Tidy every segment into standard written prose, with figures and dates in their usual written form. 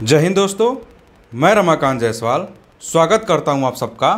जय हिंद दोस्तों, मैं रमाकांत जायसवाल स्वागत करता हूं आप सबका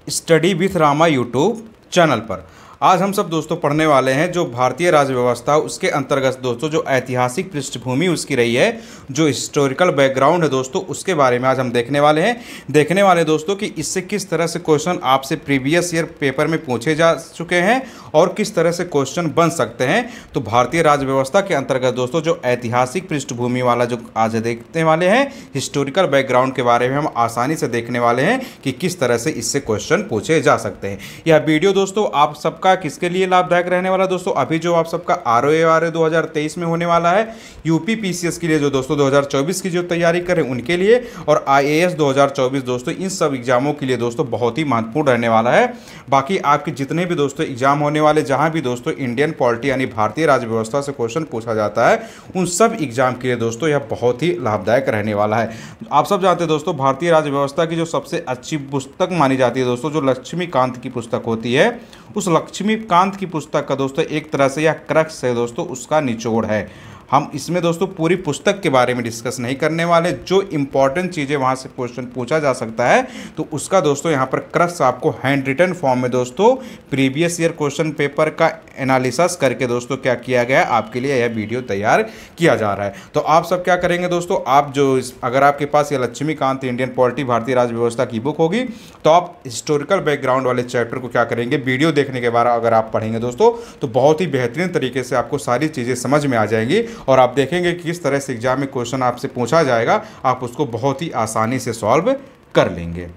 study with Rama YouTube channel पर। आज हम सब दोस्तों पढ़ने वाले हैं जो भारतीय राज्य व्यवस्था उसके अंतर्गत दोस्तों जो ऐतिहासिक पृष्ठभूमि उसकी रही है, जो हिस्टोरिकल बैकग्राउंड है दोस्तों, उसके बारे में आज हम देखने वाले दोस्तों कि इससे किस तरह से क्वेश्चन आपसे प्रीवियस ईयर पेपर में पूछे जा चुके हैं और किस तरह से क्वेश्चन बन सकते हैं। तो भारतीय राज्य व्यवस्था के अंतर्गत दोस्तों जो ऐतिहासिक पृष्ठभूमि वाला जो आज देखने वाले हैं हिस्टोरिकल बैकग्राउंड के बारे में हम आसानी से देखने वाले हैं कि किस तरह से इससे क्वेश्चन पूछे जा सकते हैं। यह वीडियो दोस्तों आप सबका किसके लिए लाभदायक रहने वाला दोस्तों, अभी जो आप सबका आरओए 2023 में होने वाला है, यूपी पीसीएस के लिए जो दोस्तों 2024 की जो तैयारी करें उनके लिए, और आईएएस 2024 दोस्तों इन सब एग्जामों के लिए दोस्तों बहुत ही महत्वपूर्ण रहने वाला है। बाकी आपके जितने भी दोस्तों एग्जाम होने वाले, जहां भी दोस्तों इंडियन पॉलिटी यानी भारतीय राज्य व्यवस्था से क्वेश्चन पूछा जाता है, उन सब एग्जाम के लिए दोस्तों यह बहुत ही लाभदायक रहने वाला है। आप सब जानते हैं दोस्तों भारतीय राज्य व्यवस्था की जो सबसे अच्छी पुस्तक मानी जाती है दोस्तों, जो लक्ष्मीकांत की पुस्तक होती है, उस लक्ष्मीकांत की पुस्तक का दोस्तों एक तरह से यह क्रक्स है दोस्तों, उसका निचोड़ है। हम इसमें दोस्तों पूरी पुस्तक के बारे में डिस्कस नहीं करने वाले, जो इंपॉर्टेंट चीज़ें वहाँ से क्वेश्चन पूछा जा सकता है तो उसका दोस्तों यहाँ पर क्रक्स आपको हैंड रिटन फॉर्म में दोस्तों प्रीवियस ईयर क्वेश्चन पेपर का एनालिसिस करके दोस्तों क्या किया गया है, आपके लिए यह वीडियो तैयार किया जा रहा है। तो आप सब क्या करेंगे दोस्तों, आप जो अगर आपके पास ये लक्ष्मीकांत इंडियन पॉलिटी भारतीय राज्य व्यवस्था की बुक होगी तो आप हिस्टोरिकल बैकग्राउंड वाले चैप्टर को क्या करेंगे, वीडियो देखने के बाद अगर आप पढ़ेंगे दोस्तों तो बहुत ही बेहतरीन तरीके से आपको सारी चीज़ें समझ में आ जाएंगी और आप देखेंगे कि किस तरह से एग्जाम में क्वेश्चन आपसे पूछा जाएगा, आप उसको बहुत ही आसानी से सॉल्व कर लेंगे।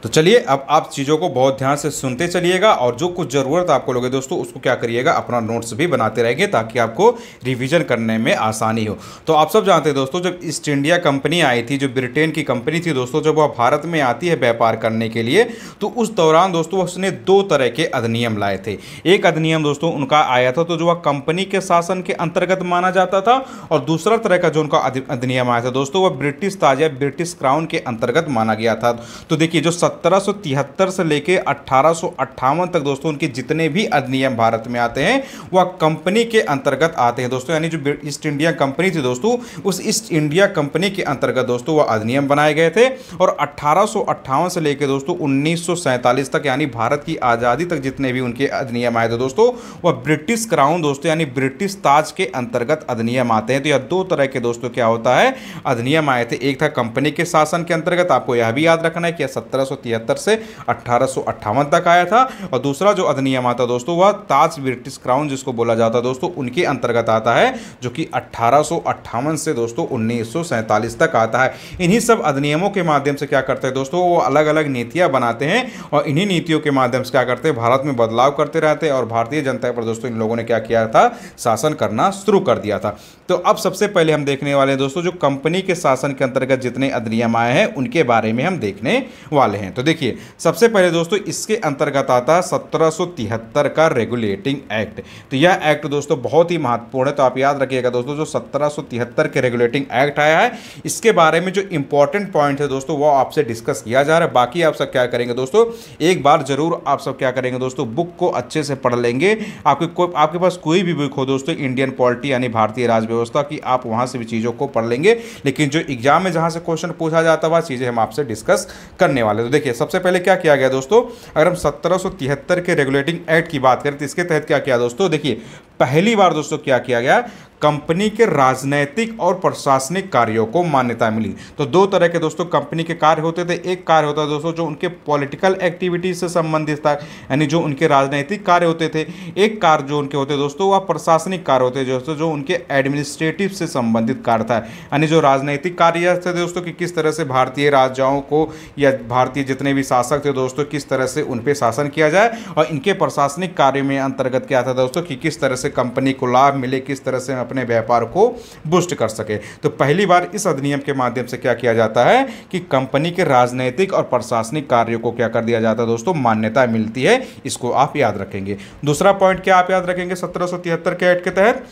तो चलिए अब आप चीज़ों को बहुत ध्यान से सुनते चलिएगा और जो कुछ ज़रूरत आपको लगे दोस्तों उसको क्या करिएगा, अपना नोट्स भी बनाते रहेंगे ताकि आपको रिवीजन करने में आसानी हो। तो आप सब जानते हैं दोस्तों जब ईस्ट इंडिया कंपनी आई थी, जो ब्रिटेन की कंपनी थी दोस्तों, जब वह भारत में आती है व्यापार करने के लिए, तो उस दौरान दोस्तों उसने दो तरह के अधिनियम लाए थे। एक अधिनियम दोस्तों उनका आया था तो जो वह कंपनी के शासन के अंतर्गत माना जाता था, और दूसरा तरह का जो उनका अधिनियम आया था दोस्तों वह ब्रिटिश ताज या ब्रिटिश क्राउन के अंतर्गत माना गया था। तो देखिए जो 1773 से लेके 1858 तक दोस्तों उनके जितने भी अधिनियम भारत में आते हैं वह कंपनी के अंतर्गत आते हैं दोस्तों, यानी जो ईस्ट इंडिया कंपनी थी दोस्तों उस ईस्ट इंडिया कंपनी के अंतर्गत दोस्तों वह अधिनियम बनाए गए थे। और 1858 से लेके दोस्तों 1947 तक यानी भारत की आज़ादी तक जितने भी उनके अधिनियम आए थे दोस्तों वह ब्रिटिश क्राउन दोस्तों यानी ब्रिटिश ताज के अंतर्गत अधिनियम आते हैं। तो यह दो तरह के दोस्तों क्या होता है अधिनियम आए थे, एक था कंपनी के शासन के अंतर्गत, आपको यह भी याद रखना है कि 1773 से 1858 तक आया था, और दूसरा जो अधिनियम आता दोस्तों वह ताज ब्रिटिश क्राउन जिसको बोला जाता दोस्तों उनके अंतर्गत आता है, जो कि 1858 से दोस्तों 1947 तक आता है। इन्हीं सब अधिनियमों के माध्यम से क्या करते हैं दोस्तों, वो अलग अलग नीतियां बनाते हैं और इन्हीं नीतियों के माध्यम से क्या करते हैं, भारत में बदलाव करते रहते हैं और भारतीय जनता पर दोस्तों इन लोगों ने क्या किया था, शासन करना शुरू कर दिया था। तो अब सबसे पहले हम देखने वाले हैं दोस्तों जो कंपनी के शासन के अंतर्गत जितने अधिनियम आए हैं उनके बारे में हम देखने वाले हैं। तो देखिए सबसे पहले दोस्तों इसके अंतर्गत आता है 1773 का रेगुलेटिंग एक्ट। तो यह एक्ट दोस्तों बहुत ही महत्वपूर्ण है, तो आप याद रखिएगा दोस्तों जो 1773 के रेगुलेटिंग एक्ट आया है इसके बारे में जो इंपॉर्टेंट पॉइंट है दोस्तों वो आपसे डिस्कस किया जा रहा है। बाकी आप सब क्या करेंगे दोस्तों, एक बार जरूर आप सब क्या करेंगे दोस्तों, बुक को अच्छे से पढ़ लेंगे। आपके पास कोई भी बुक हो दोस्तों इंडियन पॉलिटी यानी भारतीय राज्य व्यवस्था की, आप वहां से भी चीज़ों को पढ़ लेंगे, लेकिन जो एग्जाम में जहां से क्वेश्चन पूछा जाता है वह चीज़ें हम आपसे डिस्कस करने वाले। तो देखिए सबसे पहले क्या किया गया दोस्तों, अगर हम 1773 के रेगुलेटिंग एक्ट की बात करें तो इसके तहत क्या किया दोस्तों, देखिए पहली बार दोस्तों क्या किया गया, कंपनी के राजनैतिक और प्रशासनिक कार्यों को मान्यता मिली। तो दो तरह के दोस्तों कंपनी के कार्य होते थे, एक कार्य होता है दोस्तों जो उनके पॉलिटिकल एक्टिविटीज से संबंधित था यानी जो उनके राजनीतिक कार्य होते थे, एक कार्य जो उनके होते दोस्तों वह प्रशासनिक कार्य होते दोस्तों जो उनके एडमिनिस्ट्रेटिव से संबंधित कार्य था। यानी जो राजनीतिक कार्य थे दोस्तों कि किस तरह से भारतीय राजाओं को या भारतीय जितने भी शासक थे दोस्तों किस तरह से उन पर शासन किया जाए, और इनके प्रशासनिक कार्य में अंतर्गत क्या था दोस्तों कि किस तरह से कंपनी को लाभ मिले, किस तरह से अपने व्यापार को बूस्ट कर सके। तो पहली बार इस अधिनियम के माध्यम से क्या किया जाता है कि कंपनी के राजनीतिक और प्रशासनिक कार्यों को क्या कर दिया जाता है दोस्तों, मान्यता मिलती है। इसको आप याद रखेंगे। दूसरा पॉइंट क्या आप याद रखेंगे 1773 के एक्ट के तहत,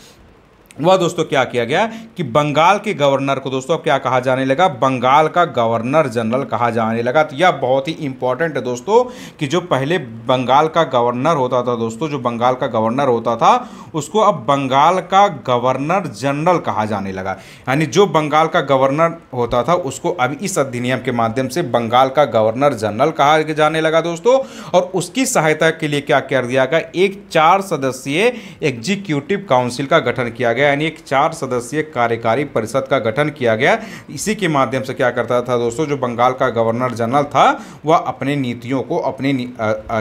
वह दोस्तों क्या किया गया कि बंगाल के गवर्नर को दोस्तों अब क्या कहा जाने लगा, बंगाल का गवर्नर जनरल कहा जाने लगा। तो यह बहुत ही इंपॉर्टेंट है दोस्तों कि जो पहले बंगाल का गवर्नर होता था दोस्तों, जो बंगाल का गवर्नर होता था उसको अब बंगाल का गवर्नर जनरल कहा जाने लगा। यानी जो बंगाल का गवर्नर होता था उसको अब इस अधिनियम के माध्यम से बंगाल का गवर्नर जनरल कहा जाने लगा दोस्तों। और उसकी सहायता के लिए क्या कर दिया गया, एक 4 सदस्यीय एग्जीक्यूटिव काउंसिल का गठन किया गया, यानी एक 4 सदस्यीय कार्यकारी परिषद का गठन किया गया। इसी के माध्यम से क्या करता था दोस्तों, जो बंगाल का गवर्नर जनरल था वह अपने नीतियों को, अपने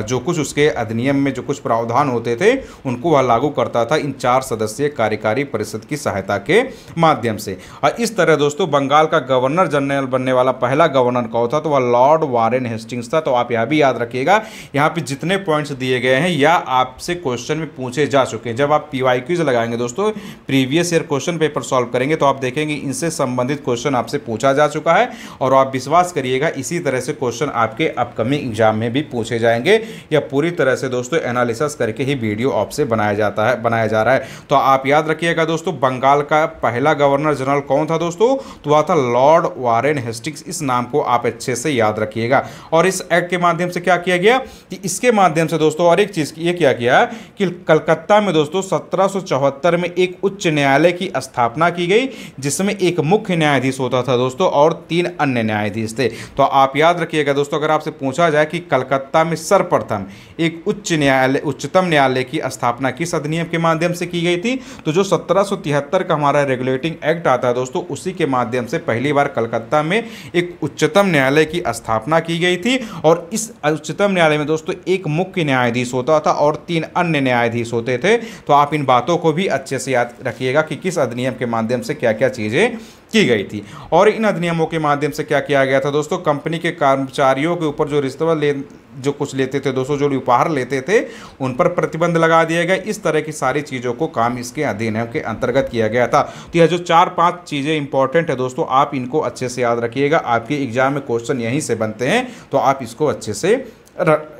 जो कुछ उसके अधिनियम में जो कुछ प्रावधान होते थे उनको वह लागू करता था इन 4 सदस्यीय कार्यकारी परिषद की सहायता के माध्यम से। और इस तरह दोस्तों बंगाल का गवर्नर जनरल बनने वाला पहला गवर्नर कौन था, तो वह लॉर्ड वारेन हेस्टिंग्स था। तो आप यह भी याद रखिएगा, यहाँ पे जितने पॉइंट्स दिए गए हैं या आपसे क्वेश्चन में पूछे जा चुके हैं। जब आप पीवाईक्यूज लगाएंगे दोस्तों, previous year question paper solve करेंगे, तो आप देखेंगे इनसे संबंधित क्वेश्चन आपसे पूछा जा चुका है। और आप विश्वास करिएगा इसी तरह से क्वेश्चन आपके अपकमिंग एग्जाम में भी पूछे जाएंगे। या पूरी तरह से दोस्तों एनालिसिस करके ही वीडियो आपसे बनाया जा रहा है। तो आप याद रखिएगा दोस्तों, बंगाल का पहला गवर्नर जनरल कौन था दोस्तों, तो वह था लॉर्ड वारेन हेस्टिंग्स। इस नाम को आप अच्छे से याद रखिएगा। और इस एक्ट के माध्यम से क्या किया गया कि इसके माध्यम से दोस्तों और एक चीज ये क्या किया कि कलकत्ता में दोस्तों 1774 में एक उच्च न्यायालय की स्थापना की गई, जिसमें एक मुख्य न्यायाधीश होता था दोस्तों और 3 अन्य न्यायाधीश थे। तो आप याद रखिएगा दोस्तों, अगर आपसे पूछा जाए कि कलकत्ता में सर्वप्रथम एक उच्चतम न्यायालय की स्थापना किस अधिनियम के माध्यम से की गई थी, तो जो 1773 का हमारा रेगुलेटिंग एक्ट आता है दोस्तों, उसी के माध्यम से पहली बार कलकत्ता में एक उच्चतम न्यायालय की स्थापना की गई थी। और इस उच्चतम न्यायालय में दोस्तों एक मुख्य न्यायाधीश होता था और 3 अन्य न्यायाधीश होते थे। तो आप इन बातों को भी अच्छे से याद रखिएगा कि किस अधिनियम के माध्यम से क्या क्या चीजें की गई थी। और इन अधिनियमों के माध्यम से क्या किया गया था दोस्तों, कंपनी के कर्मचारियों के ऊपर जो रिश्वत जो कुछ लेते थे दोस्तों, जो उपहार लेते थे, उन पर प्रतिबंध लगा दिया गया। इस तरह की सारी चीज़ों को काम इसके अधिनियम के अंतर्गत किया गया था। तो यह जो 4-5 चीज़ें इंपॉर्टेंट है दोस्तों, आप इनको अच्छे से याद रखिएगा। आपके एग्जाम में क्वेश्चन यहीं से बनते हैं, तो आप इसको अच्छे से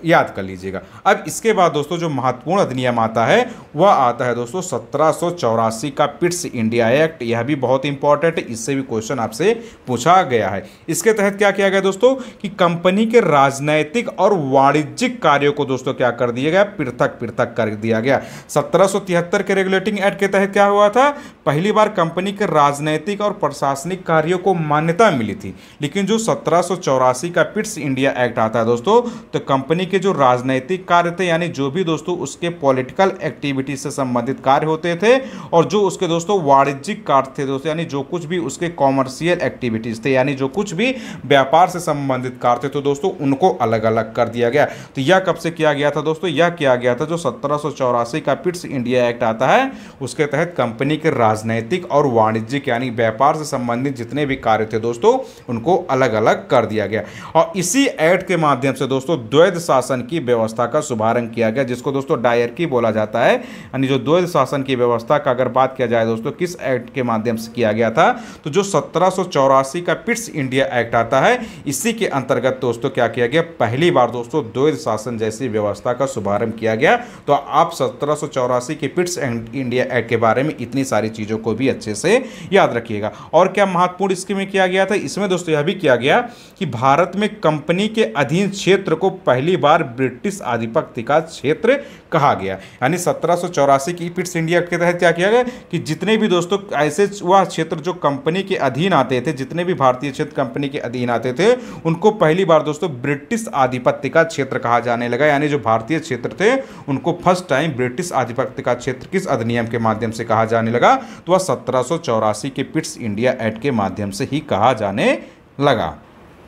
याद कर लीजिएगा। अब इसके बाद दोस्तों जो महत्वपूर्ण अधिनियम आता है वह आता है दोस्तों 1784 का पिट्स इंडिया एक्ट। यह भी बहुत इंपॉर्टेंट है, इससे भी क्वेश्चन आपसे पूछा गया है। इसके तहत क्या किया गया दोस्तों कि कंपनी के राजनैतिक और वाणिज्यिक कार्यों को दोस्तों क्या कर दिया गया, पृथक पृथक कर दिया गया। 1773 के रेगुलेटिंग एक्ट के तहत क्या हुआ था, पहली बार कंपनी के राजनैतिक और प्रशासनिक कार्यों को मान्यता मिली थी। लेकिन जो 1784 का पिट्स इंडिया एक्ट आता है दोस्तों, तो कंपनी के जो राजनीतिक कार्य थे, यानी जो भी दोस्तों उसके पॉलिटिकल एक्टिविटी से संबंधित कार्य होते थे, और जो उसके दोस्तों वाणिज्यिक कार्य थे दोस्तों, यानी जो कुछ भी उसके कॉमर्शियल एक्टिविटीज थे, यानी जो कुछ भी व्यापार से संबंधित कार्य थे, तो दोस्तों उनको अलग अलग कर दिया गया। तो यह कब से किया गया था दोस्तों, यह किया गया था जो 1784 का पिट्स इंडिया एक्ट आता है, उसके तहत कंपनी के राजनैतिक और वाणिज्यिक यानी व्यापार से संबंधित जितने भी कार्य थे दोस्तों उनको अलग अलग कर दिया गया। और इसी एक्ट के माध्यम से दोस्तों द्वैध शासन की व्यवस्था का शुभारंभ किया गया, जिसको दोस्तों डायरकी बोला जाता है। यानी जो द्वैध शासन की व्यवस्था का अगर बात किया जाए दोस्तों किस एक्ट के माध्यम से किया गया था, तो जो 1784 का पिट्स इंडिया एक्ट आता है, इसी के अंतर्गत दोस्तों क्या किया गया, पहली बार दोस्तों द्वैध शासन जैसी व्यवस्था का शुभारंभ किया गया। तो आप 1784 के पिट्स इंडिया एक्ट के बारे में इतनी सारी चीजों को भी अच्छे से याद रखिएगा। और क्या महत्वपूर्ण इसमें किया गया था, इसमें दोस्तों यह भी किया गया कि भारत में कंपनी के अधीन क्षेत्र को पहली बार ब्रिटिश आधिपत्य का क्षेत्र कहा गया। यानी 1784 की पिट्स इंडिया एक्ट के तहत क्या किया गया कि जितने भी दोस्तों ऐसे वह क्षेत्र जो कंपनी के अधीन आते थे, जितने भी भारतीय क्षेत्र कंपनी के अधीन आते थे, उनको पहली बार दोस्तों ब्रिटिश आधिपत्य का क्षेत्र कहा जाने लगा। यानी जो भारतीय क्षेत्र थे उनको फर्स्ट टाइम ब्रिटिश आधिपत्य का क्षेत्र किस अधिनियम के माध्यम से कहा जाने लगा, तो वह 1784 के पिट्स इंडिया एक्ट के माध्यम से ही कहा जाने लगा।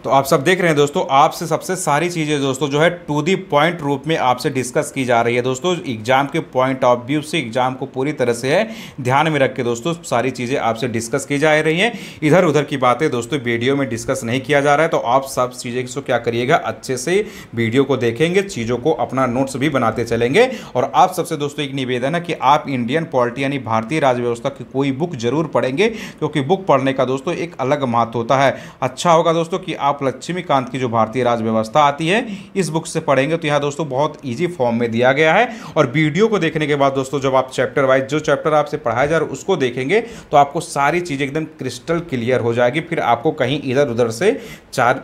तो आप सब देख रहे हैं दोस्तों, आपसे सबसे सारी चीज़ें दोस्तों जो है टू दी पॉइंट रूप में आपसे डिस्कस की जा रही है दोस्तों। एग्जाम के पॉइंट ऑफ व्यू से एग्जाम को पूरी तरह से है ध्यान में रख के दोस्तों सारी चीज़ें आपसे डिस्कस की जा रही हैं। इधर उधर की बातें दोस्तों वीडियो में डिस्कस नहीं किया जा रहा है। तो आप सब चीज़ें को क्या करिएगा, अच्छे से वीडियो को देखेंगे, चीज़ों को अपना नोट्स भी बनाते चलेंगे। और आप सबसे दोस्तों एक निवेदन है कि आप इंडियन पॉलिटी यानी भारतीय राज्य व्यवस्था की कोई बुक जरूर पढ़ेंगे, क्योंकि बुक पढ़ने का दोस्तों एक अलग महत्व होता है। अच्छा होगा दोस्तों कि आप आप लक्ष्मीकांत की जो भारतीय राज्य व्यवस्था आती है इस बुक से पढ़ेंगे तो यहाँ दोस्तों बहुत ईजी फॉर्म में दिया गया है। और वीडियो को देखने के बाद दोस्तों जब आप चैप्टर वाइज जो चैप्टर आपसे पढ़ाया जा रहा है उसको देखेंगे तो आपको सारी चीज़ें एकदम क्रिस्टल क्लियर हो जाएगी, फिर आपको कहीं इधर उधर से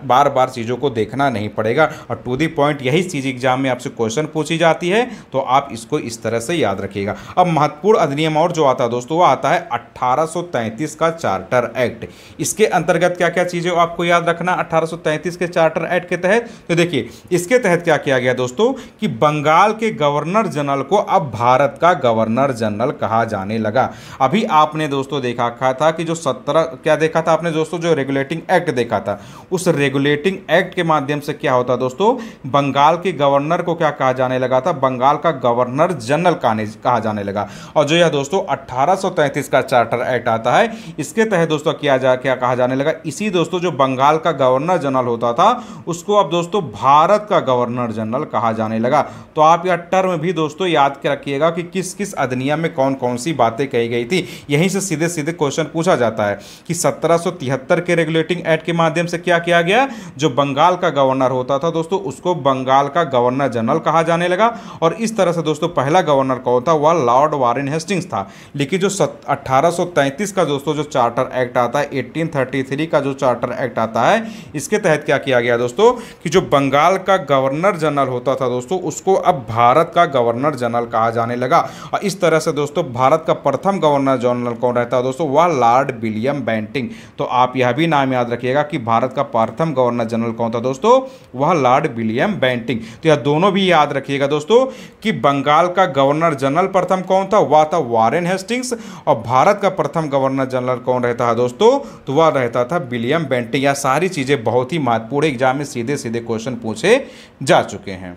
बार बार चीज़ों को देखना नहीं पड़ेगा और टू दी पॉइंट यही चीज़ एग्जाम में आपसे क्वेश्चन पूछी जाती है, तो आप इसको इस तरह से याद रखिएगा। अब महत्वपूर्ण अधिनियम और जो आता है दोस्तों वो आता है 1833 का चार्टर एक्ट। इसके अंतर्गत क्या क्या चीज़ें आपको याद रखना 1833 के चार्टर एक्ट के तहत, तो देखिए इसके तहत क्या किया गया दोस्तों कि बंगाल के गवर्नर जनरल को अब भारत का गवर्नर जनरल कहा जाने लगा। अभी आपने दोस्तों देखा था कि जो 17 क्या देखा था आपने दोस्तों, जो रेगुलेटिंग एक्ट देखा था, उस रेगुलेटिंग एक्ट के माध्यम से क्या होता दोस्तों, बंगाल के गवर्नर को क्या कहा जाने लगा था, बंगाल का गवर्नर जनरल कहा जाने लगा। और जो यह दोस्तों 1833 का चार्टर एक्ट आता है इसके तहत दोस्तों क्या कहा जाने लगा, इसी दोस्तों जो बंगाल का गवर्नर जनरल होता था उसको अब दोस्तों भारत का गवर्नर जनरल कहा जाने लगा। तो आप यह टर्म भी दोस्तों याद रखिएगा कि किस किस अधिनियम में कौन कौन सी बातें कही गई थी। यहीं से सीधे सीधे क्वेश्चन पूछा जाता है कि 1773 के रेगुलेटिंग एक्ट के माध्यम से क्या किया गया, जो बंगाल का गवर्नर होता था दोस्तों उसको बंगाल का गवर्नर जनरल कहा जाने लगा। और इस तरह से दोस्तों पहला गवर्नर कौन था, वह लॉर्ड वारेन हेस्टिंग्स था। लेकिन जो 1833 का दोस्तों जो चार्टर एक्ट आता है, 1833 का जो चार्टर एक्ट आता है, इसके तहत क्या किया गया दोस्तों कि जो बंगाल का गवर्नर जनरल होता था दोस्तों उसको अब भारत का गवर्नर जनरल कहा जाने लगा। और इस तरह से दोस्तों भारत का प्रथम गवर्नर जनरल कौन रहता है दोस्तों, वह लॉर्ड विलियम बेंटिंग। तो आप यह भी नाम याद रखिएगा कि भारत का प्रथम गवर्नर जनरल कौन था दोस्तों, वह लॉर्ड विलियम बेंटिंग। तो यह दोनों भी याद रखिएगा दोस्तों कि बंगाल का गवर्नर जनरल प्रथम कौन था, वह था वारेन हेस्टिंग्स, और भारत का प्रथम गवर्नर जनरल कौन रहता है दोस्तों, तो वह रहता था विलियम बेंटिंग। यह सारी चीजें बहुत ही महत्वपूर्ण एग्जाम में सीधे सीधे क्वेश्चन पूछे जा चुके हैं।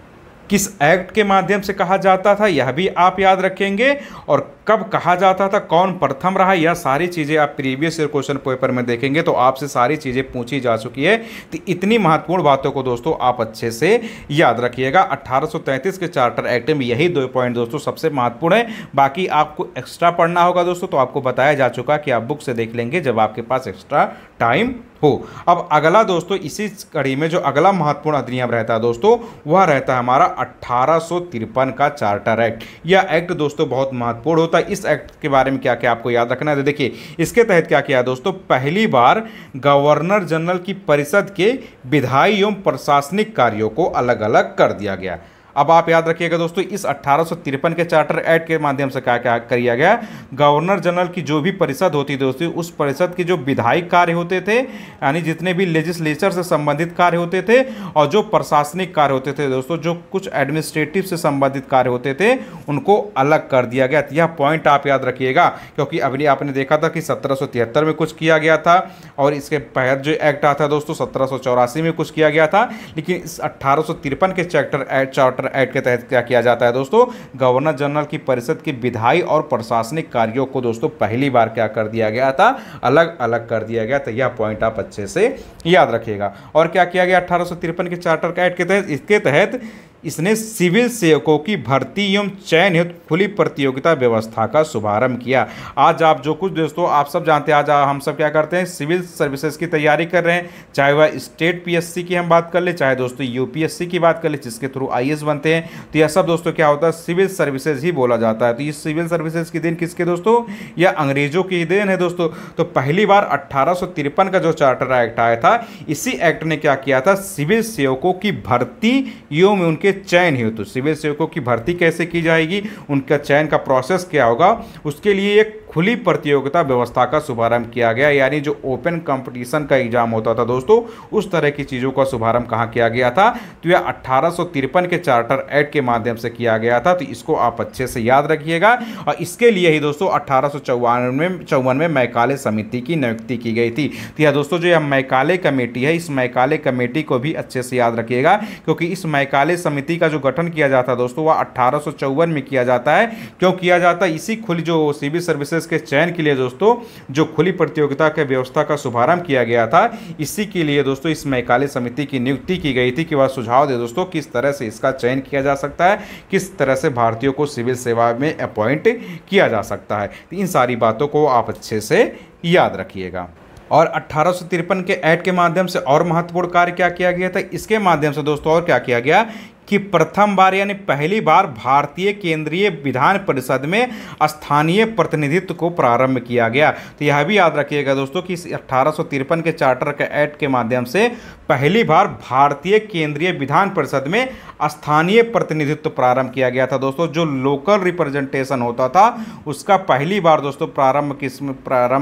किस एक्ट के माध्यम से कहा जाता था यह भी आप याद रखेंगे, और कब कहा जाता था, कौन प्रथम रहा, यह सारी चीज़ें आप प्रीवियस ईयर क्वेश्चन पेपर में देखेंगे तो आपसे सारी चीज़ें पूछी जा चुकी है। तो इतनी महत्वपूर्ण बातों को दोस्तों आप अच्छे से याद रखिएगा। 1833 के चार्टर एक्ट में यही 2 पॉइंट दोस्तों सबसे महत्वपूर्ण है। बाकी आपको एक्स्ट्रा पढ़ना होगा दोस्तों, तो आपको बताया जा चुका कि आप बुक से देख लेंगे जब आपके पास एक्स्ट्रा टाइम हो। अब अगला दोस्तों इसी कड़ी में जो अगला महत्वपूर्ण अधिनियम रहता है दोस्तों वह रहता है हमारा 1853 का चार्टर एक्ट। यह एक्ट दोस्तों बहुत महत्वपूर्ण होता है। इस एक्ट के बारे में क्या क्या आपको याद रखना है, तो देखिए इसके तहत क्या किया दोस्तों, पहली बार गवर्नर जनरल की परिषद के विधायी एवं प्रशासनिक कार्यों को अलग अलग कर दिया गया। अब आप याद रखिएगा दोस्तों इस 1853 के चार्टर एक्ट के माध्यम से क्या क्या किया गया, गवर्नर जनरल की जो भी परिषद होती थी दोस्तों उस परिषद के जो विधायिक कार्य होते थे, यानी जितने भी लेजिस्लेचर से संबंधित कार्य होते थे, और जो प्रशासनिक कार्य होते थे दोस्तों, जो कुछ एडमिनिस्ट्रेटिव से संबंधित कार्य होते थे उनको अलग कर दिया गया। यह पॉइंट आप याद रखिएगा क्योंकि अभी आपने देखा था कि 1773 में कुछ किया गया था और इसके तहत जो एक्ट आता है दोस्तों 1784 में कुछ किया गया था। लेकिन इस 1853 के चार्टर एक्ट के तहत क्या किया जाता है दोस्तों, गवर्नर जनरल की परिषद के विधायी और प्रशासनिक कार्यों को दोस्तों पहली बार क्या कर दिया गया था, अलग अलग कर दिया गया। तो यह पॉइंट आप अच्छे से याद रखिएगा। और क्या किया गया 1853 के चार्टर एक्ट के तहत, इसके तहत इसने सिविल सेवकों की भर्ती एवं चयन हेतु खुली प्रतियोगिता व्यवस्था का शुभारंभ किया। आज आप जो कुछ दोस्तों आप सब जानते हैं, आज हम सब क्या करते हैं, सिविल सर्विसेज की तैयारी कर रहे हैं, चाहे वह स्टेट पीएससी की हम बात कर ले, चाहे दोस्तों यूपीएससी की बात कर ले जिसके थ्रू आईएएस बनते हैं, तो यह सब दोस्तों क्या होता है, सिविल सर्विसेज ही बोला जाता है। तो ये सिविल सर्विसेज की देन किसके दोस्तों, यह अंग्रेजों की देन है दोस्तों। तो पहली बार 1853 का जो चार्टर एक्ट आया था, इसी एक्ट ने क्या किया था, सिविल सेवकों की भर्ती एवं उनके चयन हेतु, सिविल सेवकों की भर्ती कैसे की जाएगी, उनका चयन का प्रोसेस क्या होगा, उसके लिए एक खुली प्रतियोगिता व्यवस्था का शुभारंभ किया गया। यानी जो ओपन कंपटीशन का एग्जाम होता था दोस्तों, उस तरह की चीज़ों का शुभारंभ कहाँ किया गया था, तो यह 1853 के चार्टर एक्ट के माध्यम से किया गया था। तो इसको आप अच्छे से याद रखिएगा। और इसके लिए ही दोस्तों 1854 में मैकाले समिति की नियुक्ति की गई थी। तो यह दोस्तों जो यह मैकाले कमेटी है, इस मैकाले कमेटी को भी अच्छे से याद रखिएगा, क्योंकि इस मैकाले समिति का जो गठन किया जाता है दोस्तों वह 1854 में किया जाता है। क्यों किया जाता है, इसी खुली जो सिविल सर्विसेज के चयन के लिए दोस्तों जो खुली प्रतियोगिता के व्यवस्था का शुभारंभ किया गया था, इसी के लिए दोस्तों इस मैकाले समिति की नियुक्ति की गई थी कि वह सुझाव दे दोस्तों किस तरह से इसका चयन किया जा सकता है, किस तरह से भारतीयों को सिविल सेवा में अपॉइंट किया जा सकता है। तो इन सारी बातों को आप अच्छे से याद रखिएगा। और 1853 के एक्ट के माध्यम से और महत्वपूर्ण कार्य क्या किया गया था, इसके माध्यम से दोस्तों और क्या किया गया कि प्रथम बार यानी पहली बार भारतीय केंद्रीय विधान परिषद में स्थानीय प्रतिनिधित्व को प्रारंभ किया गया। तो यह भी याद रखिएगा दोस्तों कि 1853 के चार्टर के एक्ट के माध्यम से पहली बार भारतीय केंद्रीय विधान परिषद में स्थानीय प्रतिनिधित्व प्रारंभ किया गया था दोस्तों। जो लोकल रिप्रेजेंटेशन होता था उसका पहली बार दोस्तों प्रारंभ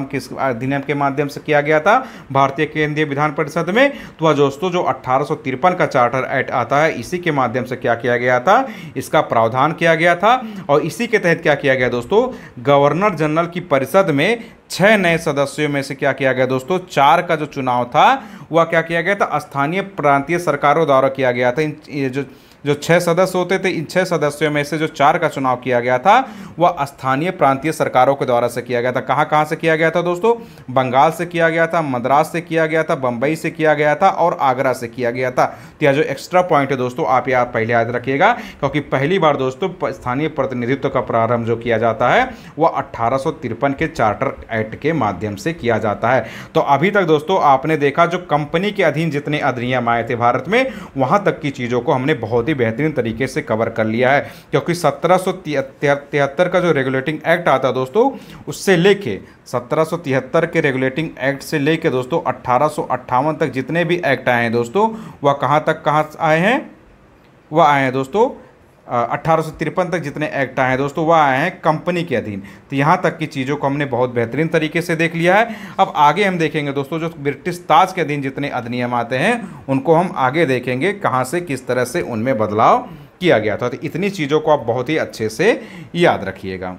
किस अधिनियम के माध्यम से किया गया था, भारतीय केंद्रीय विधान परिषद में। तो वह दोस्तों जो 1853 का चार्टर एक्ट आता है इसी के माध्यम से क्या किया गया था, इसका प्रावधान किया गया था। और इसी के तहत क्या किया गया दोस्तों, गवर्नर जनरल की परिषद में 6 नए सदस्यों में से क्या किया गया दोस्तों, 4 का जो चुनाव था वह क्या किया गया था, स्थानीय प्रांतीय सरकारों द्वारा किया गया था। ये जो 6 सदस्य होते थे, इन 6 सदस्यों में से जो 4 का चुनाव किया गया था वह स्थानीय प्रांतीय सरकारों के द्वारा से किया गया था। कहाँ कहाँ से किया गया था दोस्तों, बंगाल से किया गया था, मद्रास से किया गया था, बंबई से किया गया था और आगरा से किया गया था। तो यह जो एक्स्ट्रा पॉइंट है दोस्तों आप यह पहले याद रखिएगा, क्योंकि पहली बार दोस्तों स्थानीय प्रतिनिधित्व का प्रारंभ जो किया जाता है वह 1853 के चार्टर एक्ट के माध्यम से किया जाता है। तो अभी तक दोस्तों आपने देखा जो कंपनी के अधीन जितने अधिनियम आए थे भारत में, वहां तक की चीज़ों को हमने बहुत बेहतरीन तरीके से कवर कर लिया है। क्योंकि 1773 का जो रेगुलेटिंग एक्ट आता दोस्तों, उससे लेके 1773 के रेगुलेटिंग एक्ट से लेके दोस्तों 1858 तक जितने भी एक्ट आए हैं दोस्तों, वह कहाँ आए हैं, वह आए हैं दोस्तों 1853 तक जितने एक्ट आए हैं दोस्तों वह आए हैं कंपनी के अधीन। तो यहाँ तक की चीज़ों को हमने बहुत बेहतरीन तरीके से देख लिया है। अब आगे हम देखेंगे दोस्तों जो ब्रिटिश ताज के अधीन जितने अधिनियम आते हैं उनको हम आगे देखेंगे कहाँ से किस तरह से उनमें बदलाव किया गया था। तो इतनी चीज़ों को आप बहुत ही अच्छे से याद रखिएगा।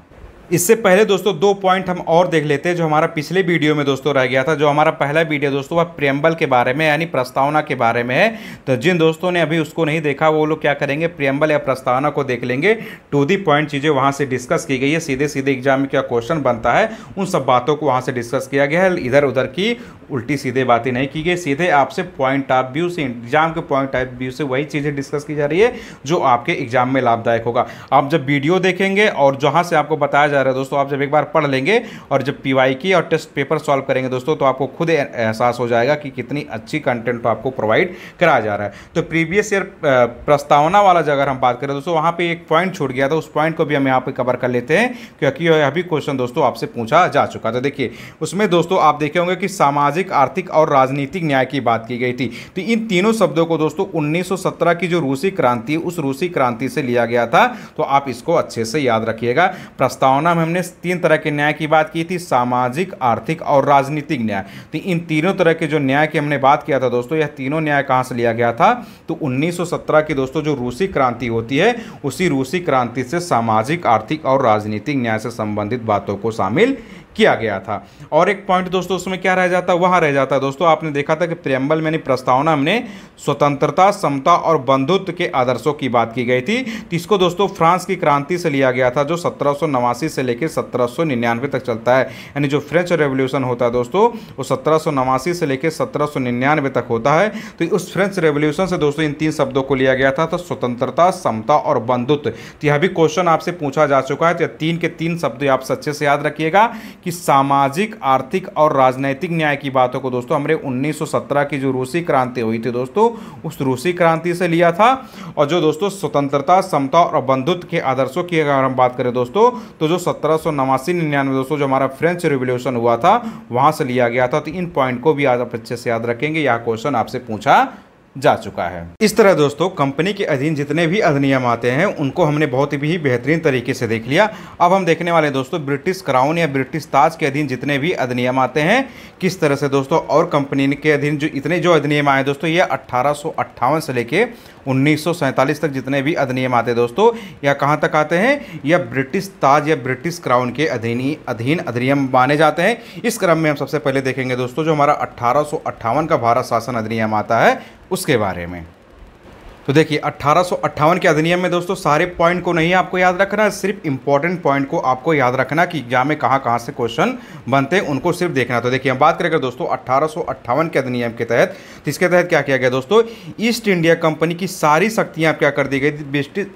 इससे पहले दोस्तों 2 पॉइंट हम और देख लेते हैं जो हमारा पिछले वीडियो में दोस्तों रह गया था। जो हमारा पहला वीडियो दोस्तों वह प्रियम्बल के बारे में यानी प्रस्तावना के बारे में है। तो जिन दोस्तों ने अभी उसको नहीं देखा वो लोग क्या करेंगे, प्रियम्बल या प्रस्तावना को देख लेंगे। टू दी पॉइंट चीज़ें वहाँ से डिस्कस की गई है, सीधे सीधे एग्जाम में क्या क्वेश्चन बनता है उन सब बातों को वहाँ से डिस्कस किया गया है। इधर उधर की उल्टी सीधे बातें नहीं की गई, सीधे आपसे पॉइंट ऑफ व्यू से, एग्जाम के पॉइंट ऑफ व्यू से वही चीज़ें डिस्कस की जा रही है जो आपके एग्जाम में लाभदायक होगा। आप जब वीडियो देखेंगे और जहाँ से आपको बताया जा रहा है दोस्तों, आप जब एक बार पढ़ लेंगे और जब पीवाईक्यू और टेस्ट पेपर सॉल्व करेंगे दोस्तों, तो आपको खुद एहसास हो जाएगा कि कितनी अच्छी कंटेंट आपको प्रोवाइड कराया जा रहा है। तो प्रीवियस ईयर प्रस्तावना वाला अगर हम बात करें दोस्तों, वहाँ पे एक पॉइंट छूट गया था, उस पॉइंट को भी हम यहाँ पे कवर कर लेते हैं क्योंकि यह भी क्वेश्चन दोस्तों आपसे पूछा जा चुका। तो देखिए उसमें दोस्तों आप देखे होंगे कि सामाजिक, आर्थिक और राजनीतिक न्याय की बात की गई थी। तो इन तीनों शब्दों को दोस्तों 1917 की जो रूसी क्रांति, उस रूसी क्रांति से लिया गया था। तो आप इसको अच्छे से याद रखिएगा। प्रस्तावना में हमने 3 तरह के न्याय की बात की थी, सामाजिक, आर्थिक और राजनीतिक न्याय। तो इन तीनों तरह के जो न्याय की हमने बात किया था दोस्तों, यह तीनों न्याय कहां से लिया गया था, तो 1917 की दोस्तों जो रूसी क्रांति होती है उसी रूसी क्रांति से सामाजिक, आर्थिक और राजनीतिक न्याय से संबंधित बातों को शामिल किया गया था। और एक पॉइंट दोस्तों उसमें क्या रह जाता, वहां रह जाता दोस्तों, आपने देखा था कि प्रियम्बल में प्रस्तावना में स्वतंत्रता, समता और बंधुत्व के आदर्शों की बात की गई थी। तो इसको दोस्तों फ्रांस की क्रांति से लिया गया था जो 1789 से लेकर 1799 तक चलता है। यानी जो फ्रेंच रेवोल्यूशन होता है दोस्तों वो 1789 से लेकर 1799 तक होता है। तो उस फ्रेंच रेवोल्यूशन से दोस्तों इन 3 शब्दों को लिया गया था, तो स्वतंत्रता, समता और बंधुत्व। तो यह भी क्वेश्चन आपसे पूछा जा चुका है। तो 3 के 3 शब्द आप अच्छे से याद रखिएगा कि सामाजिक, आर्थिक और राजनीतिक न्याय की बातों को दोस्तों हमने 1917 की जो रूसी क्रांति हुई थी दोस्तों उस रूसी क्रांति से लिया था। और जो दोस्तों स्वतंत्रता, समता और बंधुत्व के आदर्शों की अगर हम बात करें दोस्तों, तो जो 1789-99 दोस्तों जो हमारा फ्रेंच रिवॉल्यूशन हुआ था वहां से लिया गया था। तो इन पॉइंट को भी आज आप अच्छे से याद रखेंगे, यह क्वेश्चन आपसे पूछा जा चुका है। इस तरह दोस्तों कंपनी के अधीन जितने भी अधिनियम आते हैं उनको हमने बहुत ही बेहतरीन तरीके से देख लिया। अब हम देखने वाले दोस्तों ब्रिटिश क्राउन या ब्रिटिश ताज के अधीन जितने भी अधिनियम आते हैं किस तरह से दोस्तों, और कंपनी के अधीन जो इतने जो अधिनियम आए दोस्तों, ये 1858 से लेके 1947 तक जितने भी अधिनियम आते हैं दोस्तों, यह कहाँ तक आते हैं, यह ब्रिटिश ताज या ब्रिटिश क्राउन के अधीन अधिनियम माने जाते हैं। इस क्रम में हम सबसे पहले देखेंगे दोस्तों जो हमारा 1858 का भारत शासन अधिनियम आता है उसके बारे में। तो देखिए 1858 के अधिनियम में दोस्तों सारे पॉइंट को नहीं आपको याद रखना है, सिर्फ इंपॉर्टेंट पॉइंट को आपको याद रखना कि एग्जाम में कहाँ कहाँ से क्वेश्चन बनते हैं उनको सिर्फ देखना। तो देखिए हम बात करेंगे दोस्तों 1858 के अधिनियम के तहत, तो इसके तहत क्या किया गया दोस्तों, ईस्ट इंडिया कंपनी की सारी शक्तियाँ क्या कर दी गई,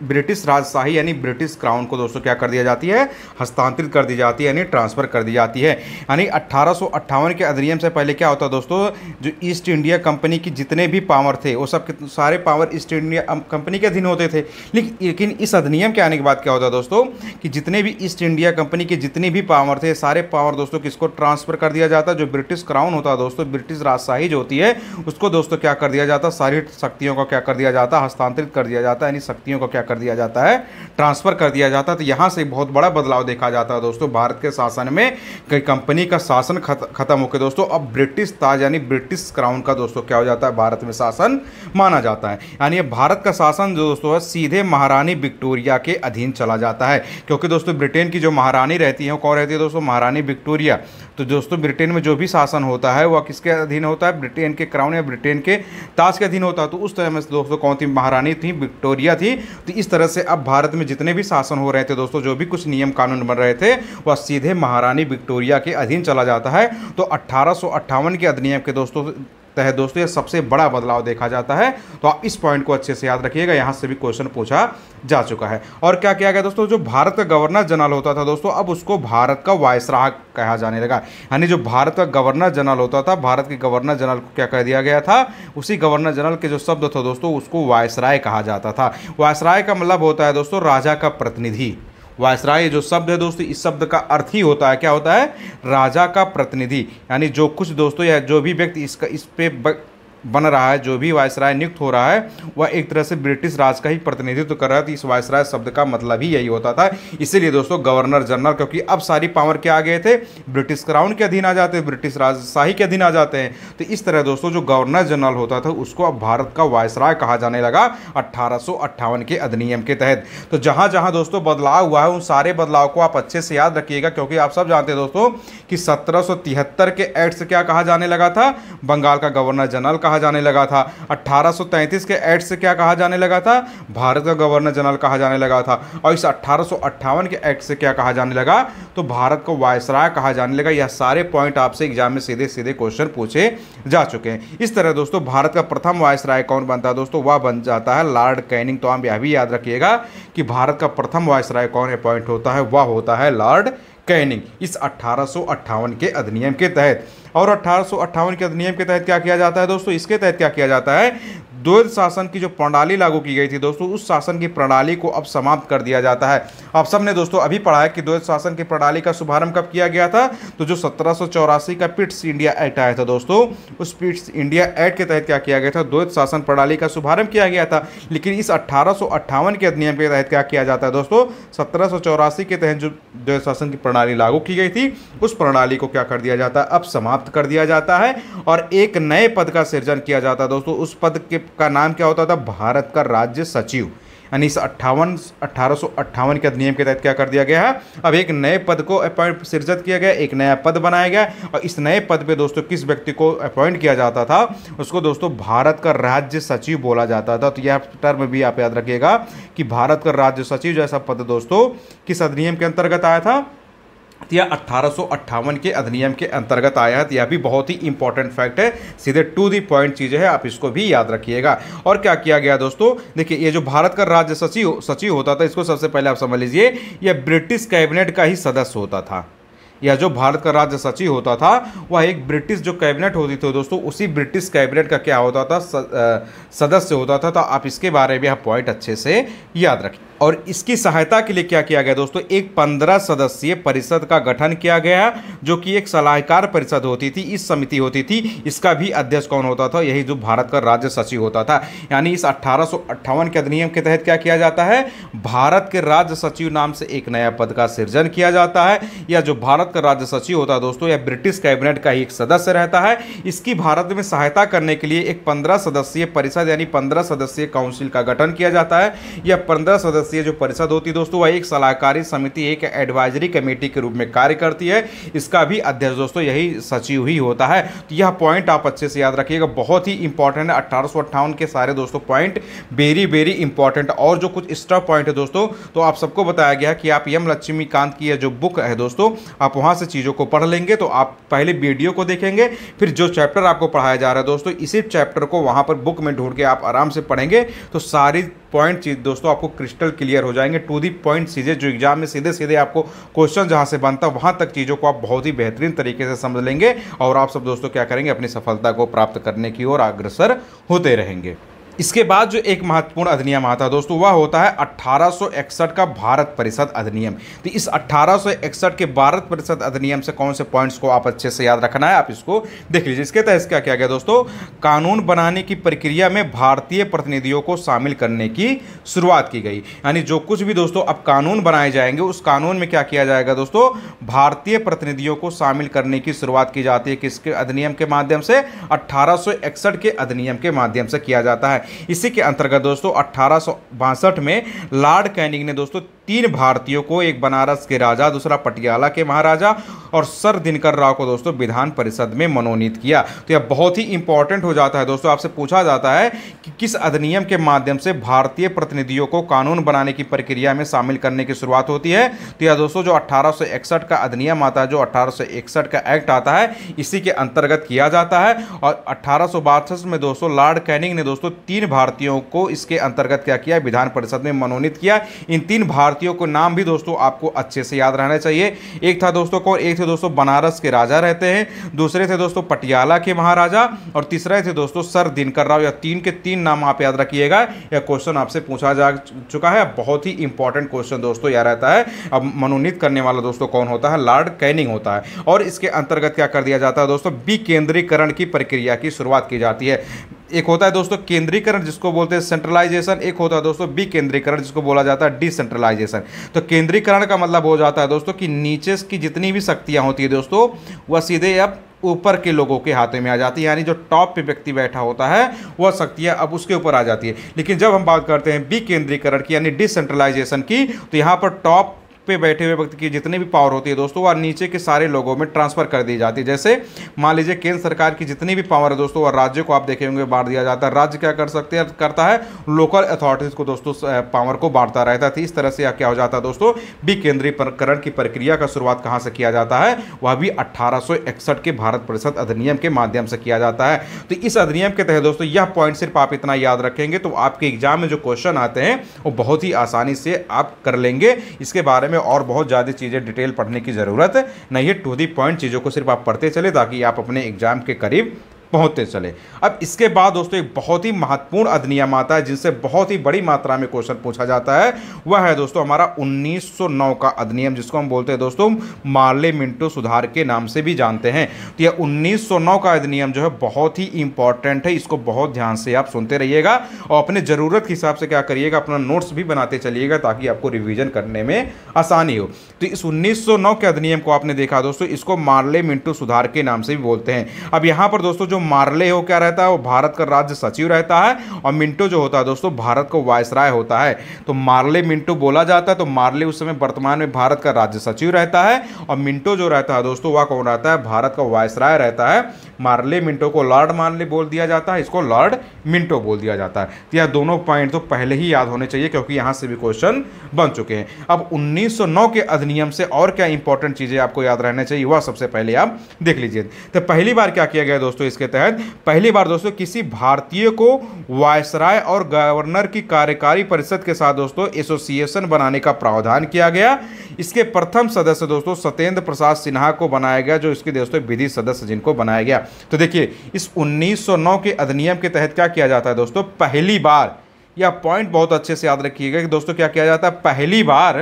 ब्रिटिश राजशाही यानी ब्रिटिश क्राउन को दोस्तों क्या कर दिया जाती है, हस्तांतरित कर दी जाती है, यानी ट्रांसफर कर दी जाती है। यानी 1858 के अधिनियम से पहले क्या होता दोस्तों, जो ईस्ट इंडिया कंपनी की जितने भी पावर थे वो सब सारे पावर ईस्ट इंडिया कंपनी के अधीन होते थे। लेकिन इस अधिनियम के आने के बाद क्या होता है दोस्तों कि जितने भी ईस्ट इंडिया कंपनी के जितने भी पावर थे सारे पावर दोस्तों किसको ट्रांसफर कर दिया जाता है, जो ब्रिटिश क्राउन होता है दोस्तों, ब्रिटिश राजशाही जो होती है उसको दोस्तों क्या कर दिया जाता है, सारी शक्तियों को क्या कर दिया जाता है, हस्तांतरित कर दिया जाता है, यानी शक्तियों को क्या कर दिया जाता है, ट्रांसफर कर दिया जाता है। तो यहाँ से बहुत बड़ा बदलाव देखा जाता है दोस्तों भारत के शासन में, कई कंपनी का शासन खत्म होकर दोस्तों अब ब्रिटिश ताज यानी ब्रिटिश क्राउन का दोस्तों क्या हो जाता है, भारत में शासन माना जाता है। यानी भारत का शासन जो दोस्तों है सीधे महारानी विक्टोरिया के अधीन चला जाता है, क्योंकि दोस्तों ब्रिटेन की जो महारानी रहती है कौन रहती है दोस्तों, महारानी विक्टोरिया। तो दोस्तों ब्रिटेन में जो भी शासन होता है वह किसके अधीन होता है, ब्रिटेन के क्राउन या ब्रिटेन के ताज के अधीन होता है। तो उस तरह में दोस्तों कौन थी, महारानी थी, विक्टोरिया थी। तो इस तरह से अब भारत में जितने भी शासन हो रहे थे दोस्तों, जो भी कुछ नियम कानून बन रहे थे वह सीधे महारानी विक्टोरिया के अधीन चला जाता है। तो 1858 के अधिनियम के दोस्तों तहत दोस्तों ये सबसे बड़ा बदलाव देखा जाता है। तो आप इस पॉइंट को अच्छे से याद रखिएगा, यहाँ से भी क्वेश्चन पूछा जा चुका है। और क्या किया गया दोस्तों, जो भारत का गवर्नर जनरल होता था दोस्तों अब उसको भारत का वायसराय कहा जाने लगा। यानी जो भारत का गवर्नर जनरल होता था, भारत के गवर्नर जनरल को क्या कह दिया गया था, उसी गवर्नर जनरल के जो शब्द था दोस्तों उसको वायसराय कहा जाता था। वायसराय का मतलब होता है दोस्तों राजा का प्रतिनिधि। वायसराय जो शब्द है दोस्तों इस शब्द का अर्थ ही होता है, क्या होता है, राजा का प्रतिनिधि। यानी जो कुछ दोस्तों या जो भी व्यक्ति इस पे बन रहा है, जो भी वायसराय नियुक्त हो रहा है वह एक तरह से ब्रिटिश राज का ही प्रतिनिधित्व कर रहा है। तो इस वायसराय शब्द का मतलब ही यही होता था। इसीलिए दोस्तों गवर्नर जनरल, क्योंकि अब सारी पावर क्या आ गए थे, ब्रिटिश क्राउन के अधीन आ जाते हैं, ब्रिटिश राजशाही के अधीन आ जाते हैं। तो इस तरह दोस्तों जो गवर्नर जनरल होता था उसको अब भारत का वायसराय कहा जाने लगा 1858 के अधिनियम के तहत। तो जहाँ जहाँ दोस्तों बदलाव हुआ है उन सारे बदलाव को आप अच्छे से याद रखिएगा, क्योंकि आप सब जानते हैं दोस्तों कि 1773 के एक्ट से क्या कहा जाने लगा था, बंगाल का गवर्नर जनरल कहा जाने लगा था। 1833 के एक्ट से क्या कहा जाने लगा था, भारत का गवर्नर जनरल कहा जाने लगा था। और इस 1858 के एक्ट से क्या कहा जाने लगा, तो भारत को वायसराय कहा जाने लगा। यह सारे पॉइंट आपसे एग्जाम में सीधे सीधे क्वेश्चन पूछे जा चुके हैं। इस तरह दोस्तों भारत का प्रथम वायसराय कौन बनता है दोस्तों, वह बन जाता है लॉर्ड कैनिंग। तो आप यह भी याद रखिएगा कि भारत का प्रथम वायसराय कौन अपॉइंट होता है, वह होता है लॉर्ड कैनिंग, इस 1858 के अधिनियम के तहत। और 1858 के अधिनियम के तहत क्या किया जाता है दोस्तों, इसके तहत क्या किया जाता है, द्वैध शासन की जो प्रणाली लागू की गई थी दोस्तों उस शासन की प्रणाली को अब समाप्त कर दिया जाता है। आप सबने दोस्तों अभी पढ़ा है कि द्वैध शासन की प्रणाली का शुभारंभ कब किया गया था, तो जो 1784 का पिट्स इंडिया एक्ट आया था दोस्तों, उस पिट्स इंडिया एक्ट के तहत क्या किया गया था, द्वैध शासन प्रणाली का शुभारंभ किया गया था। लेकिन इस 1858 के अधिनियम के तहत क्या किया जाता है दोस्तों, 1784 के तहत जो द्वैध शासन की प्रणाली लागू की गई थी उस प्रणाली को क्या कर दिया जाता है, अब समाप्त कर दिया जाता है और एक नए पद का सृजन किया जाता है दोस्तों। उस पद का नाम क्या होता था, भारत का राज्य सचिव। यानी इस 1858 के अधिनियम के तहत क्या कर दिया गया है, अब एक नए पद को अपॉइंट सृजित किया गया, एक नया पद बनाया गया और इस नए पद पे दोस्तों किस व्यक्ति को अपॉइंट किया जाता था, उसको दोस्तों भारत का राज्य सचिव बोला जाता था। तो यह टर्म भी आप याद रखिएगा कि भारत का राज्य सचिव जैसा पद दोस्तों किस अधिनियम के अंतर्गत आया था, यह 1858 के अधिनियम के अंतर्गत आया है। यह भी बहुत ही इंपॉर्टेंट फैक्ट है, सीधे टू दी पॉइंट चीज़ें हैं, आप इसको भी याद रखिएगा। और क्या किया गया दोस्तों, देखिए ये जो भारत का राज्य सचिव होता था, इसको सबसे पहले आप समझ लीजिए यह ब्रिटिश कैबिनेट का ही सदस्य होता था। यह जो भारत का राज्य सचिव होता था वह एक ब्रिटिश जो कैबिनेट होती थी दोस्तों उसी ब्रिटिश कैबिनेट का क्या होता था, सदस्य होता था। तो आप इसके बारे में यह पॉइंट अच्छे से याद रखें। और इसकी सहायता के लिए क्या किया गया दोस्तों, एक 15 सदस्यीय परिषद का गठन किया गया जो कि एक सलाहकार परिषद होती थी, इस समिति होती थी। इसका भी अध्यक्ष कौन होता था, यही जो भारत का राज्य सचिव होता था। यानी इस 1858 के अधिनियम के तहत क्या किया जाता है, भारत के राज्य सचिव नाम से एक नया पद का सृजन किया जाता है। या जो भारत का राज्य सचिव होता है दोस्तों यह ब्रिटिश कैबिनेट का ही एक सदस्य रहता है। इसकी भारत में सहायता करने के लिए एक 15 सदस्यीय परिषद यानी 15 सदस्यीय काउंसिल का गठन किया जाता है। यह 15 सदस्य सदस्यीय जो परिषद होती है दोस्तों, वह एक सलाहकारी समिति, एक एडवाइजरी कमेटी के रूप में कार्य करती है। इसका भी अध्यक्ष दोस्तों यही सचिव ही होता है। तो यह पॉइंट आप अच्छे से याद रखिएगा, बहुत ही इंपॉर्टेंट है। 1858 के सारे दोस्तों पॉइंट वेरी वेरी इंपॉर्टेंट। और जो कुछ एक्स्ट्रा पॉइंट है दोस्तों, तो आप सबको बताया गया कि आप एम लक्ष्मीकांत की जो बुक है दोस्तों, आप वहां से चीज़ों को पढ़ लेंगे। तो आप पहले वीडियो को देखेंगे, फिर जो चैप्टर आपको पढ़ाया जा रहा है दोस्तों, इसी चैप्टर को वहां पर बुक में ढूंढ के आप आराम से पढ़ेंगे तो सारी पॉइंट चीज दोस्तों आपको क्रिस्टल क्लियर हो जाएंगे। टू दी पॉइंट चीजें जो एग्जाम में सीधे सीधे आपको क्वेश्चन जहां से बनता है वहां तक चीज़ों को आप बहुत ही बेहतरीन तरीके से समझ लेंगे और आप सब दोस्तों क्या करेंगे, अपनी सफलता को प्राप्त करने की ओर अग्रसर होते रहेंगे। इसके बाद जो एक महत्वपूर्ण अधिनियम आता है दोस्तों, वह होता है 1861 का भारत परिषद अधिनियम। तो इस 1861 के भारत परिषद अधिनियम से कौन से पॉइंट्स को आप अच्छे से याद रखना है, आप इसको देख लीजिए। इसके तहत क्या किया गया दोस्तों, कानून बनाने की प्रक्रिया में भारतीय प्रतिनिधियों को शामिल करने की शुरुआत की गई। यानी जो कुछ भी दोस्तों अब कानून बनाए जाएंगे, उस कानून में क्या किया जाएगा दोस्तों, भारतीय प्रतिनिधियों को शामिल करने की शुरुआत की जाती है। किसके अधिनियम के माध्यम से, 1861 के अधिनियम के माध्यम से किया जाता है। इसी के अंतर्गत दोस्तों 1862 में लॉर्ड कैनिंग ने दोस्तों 3 भारतीयों को, एक बनारस के राजा, दूसरा पटियाला के महाराजा और सर दिनकर राव को दोस्तों विधान परिषद में मनोनीत किया। तो यह बहुत ही इंपॉर्टेंट हो जाता है दोस्तों। आपसे पूछा जाता है कि किस अधिनियम के माध्यम से भारतीय प्रतिनिधियों को कानून बनाने की प्रक्रिया में शामिल करने की शुरुआत होती है। तो यह दोस्तों जो 1861 का अधिनियम आता है, जो 1861 का एक्ट आता है, इसी के अंतर्गत किया जाता है। और 1862 में दोस्तों लॉर्ड कैनिंग ने दोस्तों 3 भारतीयों को इसके अंतर्गत क्या किया, विधान परिषद में मनोनीत किया। इन 3 भारतीयों को नाम भी दोस्तों आपको अच्छे से याद रहना चाहिए। एक था दोस्तों कौन, एक थे दोस्तों बनारस के राजा रहते हैं, दूसरे थे दोस्तों पटियाला के महाराजा और तीसरे थे दोस्तों सर दिनकर राव। या 3 के 3 नाम आप याद रखिएगा। यह क्वेश्चन आपसे पूछा जा चुका है, बहुत ही इंपॉर्टेंट क्वेश्चन दोस्तों यह रहता है। अब मनोनीत करने वाला दोस्तों कौन होता है, लॉर्ड कैनिंग होता है। और इसके अंतर्गत क्या कर दिया जाता है दोस्तों, विकेंद्रीकरण की प्रक्रिया की शुरुआत की जाती है। एक होता है दोस्तों केंद्रीकरण जिसको बोलते हैं सेंट्रलाइजेशन, एक होता है दोस्तों विकेंद्रीकरण जिसको बोला जाता है डिसेंट्रलाइजेशन। तो केंद्रीकरण का मतलब हो जाता है दोस्तों कि नीचे की जितनी भी शक्तियां होती है दोस्तों, वह सीधे अब ऊपर के लोगों के हाथों में आ जाती है। यानी जो टॉप पे व्यक्ति बैठा होता है वह शक्तियां अब उसके ऊपर आ जाती है। लेकिन जब हम बात करते हैं विकेंद्रीकरण की यानी डिसेंट्रलाइजेशन की, तो यहाँ पर टॉप पे बैठे हुए व्यक्ति की जितनी भी पावर होती है दोस्तों, वह नीचे के सारे लोगों में ट्रांसफर कर दी जाती है। जैसे मान लीजिए केंद्र सरकार की जितनी भी पावर है दोस्तों, वह राज्य को आप देखे होंगे बांट दिया जाता है। राज्य क्या कर सकते हैं, करता है लोकल अथॉरिटीज को दोस्तों पावर को बांटता रहता था। इस तरह से क्या हो जाता है दोस्तों, विकेंद्रीकरण की प्रक्रिया का शुरुआत कहां से किया जाता है, वह भी 1861 के भारत परिषद अधिनियम के माध्यम से किया जाता है। तो इस अधिनियम के तहत दोस्तों यह पॉइंट सिर्फ आप इतना याद रखेंगे तो आपके एग्जाम में जो क्वेश्चन आते हैं वो बहुत ही आसानी से आप कर लेंगे। इसके बारे में और बहुत ज़्यादा चीज़ें डिटेल पढ़ने की ज़रूरत नहीं है। टू दी पॉइंट चीज़ों को सिर्फ आप पढ़ते चले ताकि आप अपने एग्जाम के करीब पहुंचते चले। अब इसके बाद दोस्तों एक बहुत ही महत्वपूर्ण अधिनियम आता है जिनसे बहुत ही बड़ी मात्रा में क्वेश्चन पूछा जाता है, वह है दोस्तों हमारा 1909 का अधिनियम, जिसको हम बोलते हैं दोस्तों मार्ले मिंटो सुधार के नाम से भी जानते हैं। तो यह 1909 का अधिनियम जो है बहुत ही इंपॉर्टेंट है, इसको बहुत ध्यान से आप सुनते रहिएगा और अपने ज़रूरत के हिसाब से क्या करिएगा, अपना नोट्स भी बनाते चलिएगा ताकि आपको रिविजन करने में आसानी हो। तो इस 1909 के अधिनियम को आपने देखा दोस्तों, इसको मार्ले मिंटो सुधार के नाम से भी बोलते हैं। अब यहाँ पर दोस्तों जो मार्ले हो क्या रहता है, वो भारत का राज्य सचिव रहता है और मिंटो जो होता है दोस्तों भारत का वायसराय होता है। तो मार्ले मिंटो बोला जाता है। तो मार्ले उस समय वर्तमान में भारत का राज्य सचिव रहता है और मिंटो जो रहता है दोस्तों वह कौन रहता है, भारत का वायसराय रहता है। मार्ले मिंटो को लॉर्ड मार्ले बोल दिया जाता है, इसको लॉर्ड मिंटो बोल दिया जाता है। तो यह दोनों पॉइंट तो पहले ही याद होने चाहिए क्योंकि यहां से भी क्वेश्चन बन चुके हैं। अब 1909 के अधिनियम से और क्या इंपॉर्टेंट चीजें आपको याद रहना चाहिए वह सबसे पहले आप देख लीजिए। तो पहली बार क्या किया गया दोस्तों, इसके तहत पहली बार दोस्तों किसी भारतीय को वायसराय और गवर्नर की कार्यकारी परिषद के साथ दोस्तों एसोसिएशन बनाने का प्रावधान किया गया। इसके प्रथम सदस्य दोस्तों सत्येंद्र प्रसाद सिन्हा को बनाया गया, जो इसके दोस्तों विधि सदस्य जिनको बनाया गया। तो देखिए इस 1909 के अधिनियम के तहत क्या किया जाता है दोस्तों, पहली बार, यह पॉइंट बहुत अच्छे से याद रखिएगा कि दोस्तों क्या किया जाता है, पहली बार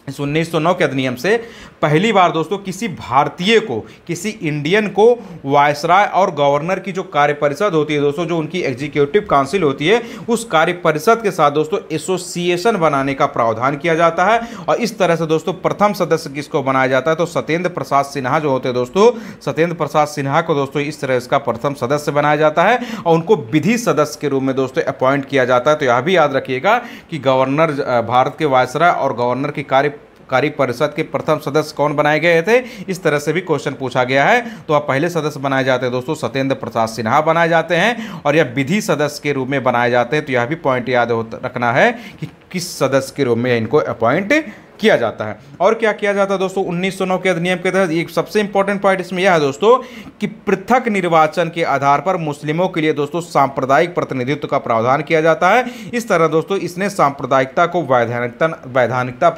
इस 1909 के अधिनियम से पहली बार दोस्तों किसी भारतीय को, किसी इंडियन को वायसराय और गवर्नर की जो कार्य परिषद होती है दोस्तों, जो उनकी एग्जीक्यूटिव काउंसिल होती है, उस कार्य परिषद के साथ दोस्तों एसोसिएशन बनाने का प्रावधान किया जाता है। और इस तरह से दोस्तों प्रथम सदस्य किसको बनाया जाता है, तो सत्येंद्र प्रसाद सिन्हा जो होते हैं दोस्तों, सत्येंद्र प्रसाद सिन्हा को दोस्तों इस तरह इसका प्रथम सदस्य बनाया जाता है और उनको विधि सदस्य के रूप में दोस्तों अपॉइंट किया जाता है। तो यह भी याद रखिएगा कि गवर्नर, भारत के वायसराय और गवर्नर की कार्य परिषद के प्रथम सदस्य कौन बनाए गए थे, इस तरह से भी क्वेश्चन पूछा गया है। तो अब पहले सदस्य बनाए जाते हैं दोस्तों सत्येंद्र प्रसाद सिन्हा बनाए जाते हैं और यह विधि सदस्य के रूप में बनाए जाते हैं। तो यह भी पॉइंट याद रखना है कि किस सदस्य के रूप में इनको अपॉइंट किया जाता है। और क्या किया जाता है दोस्तों 1909 के अधिनियम के तहत, एक सबसे इंपॉर्टेंट पॉइंट इसमें यह है दोस्तों कि पृथक निर्वाचन के आधार पर मुस्लिमों के लिए दोस्तों सांप्रदायिक प्रतिनिधित्व का प्रावधान किया जाता है। इस तरह दोस्तों इसने सांप्रदायिकता को वैधानिकता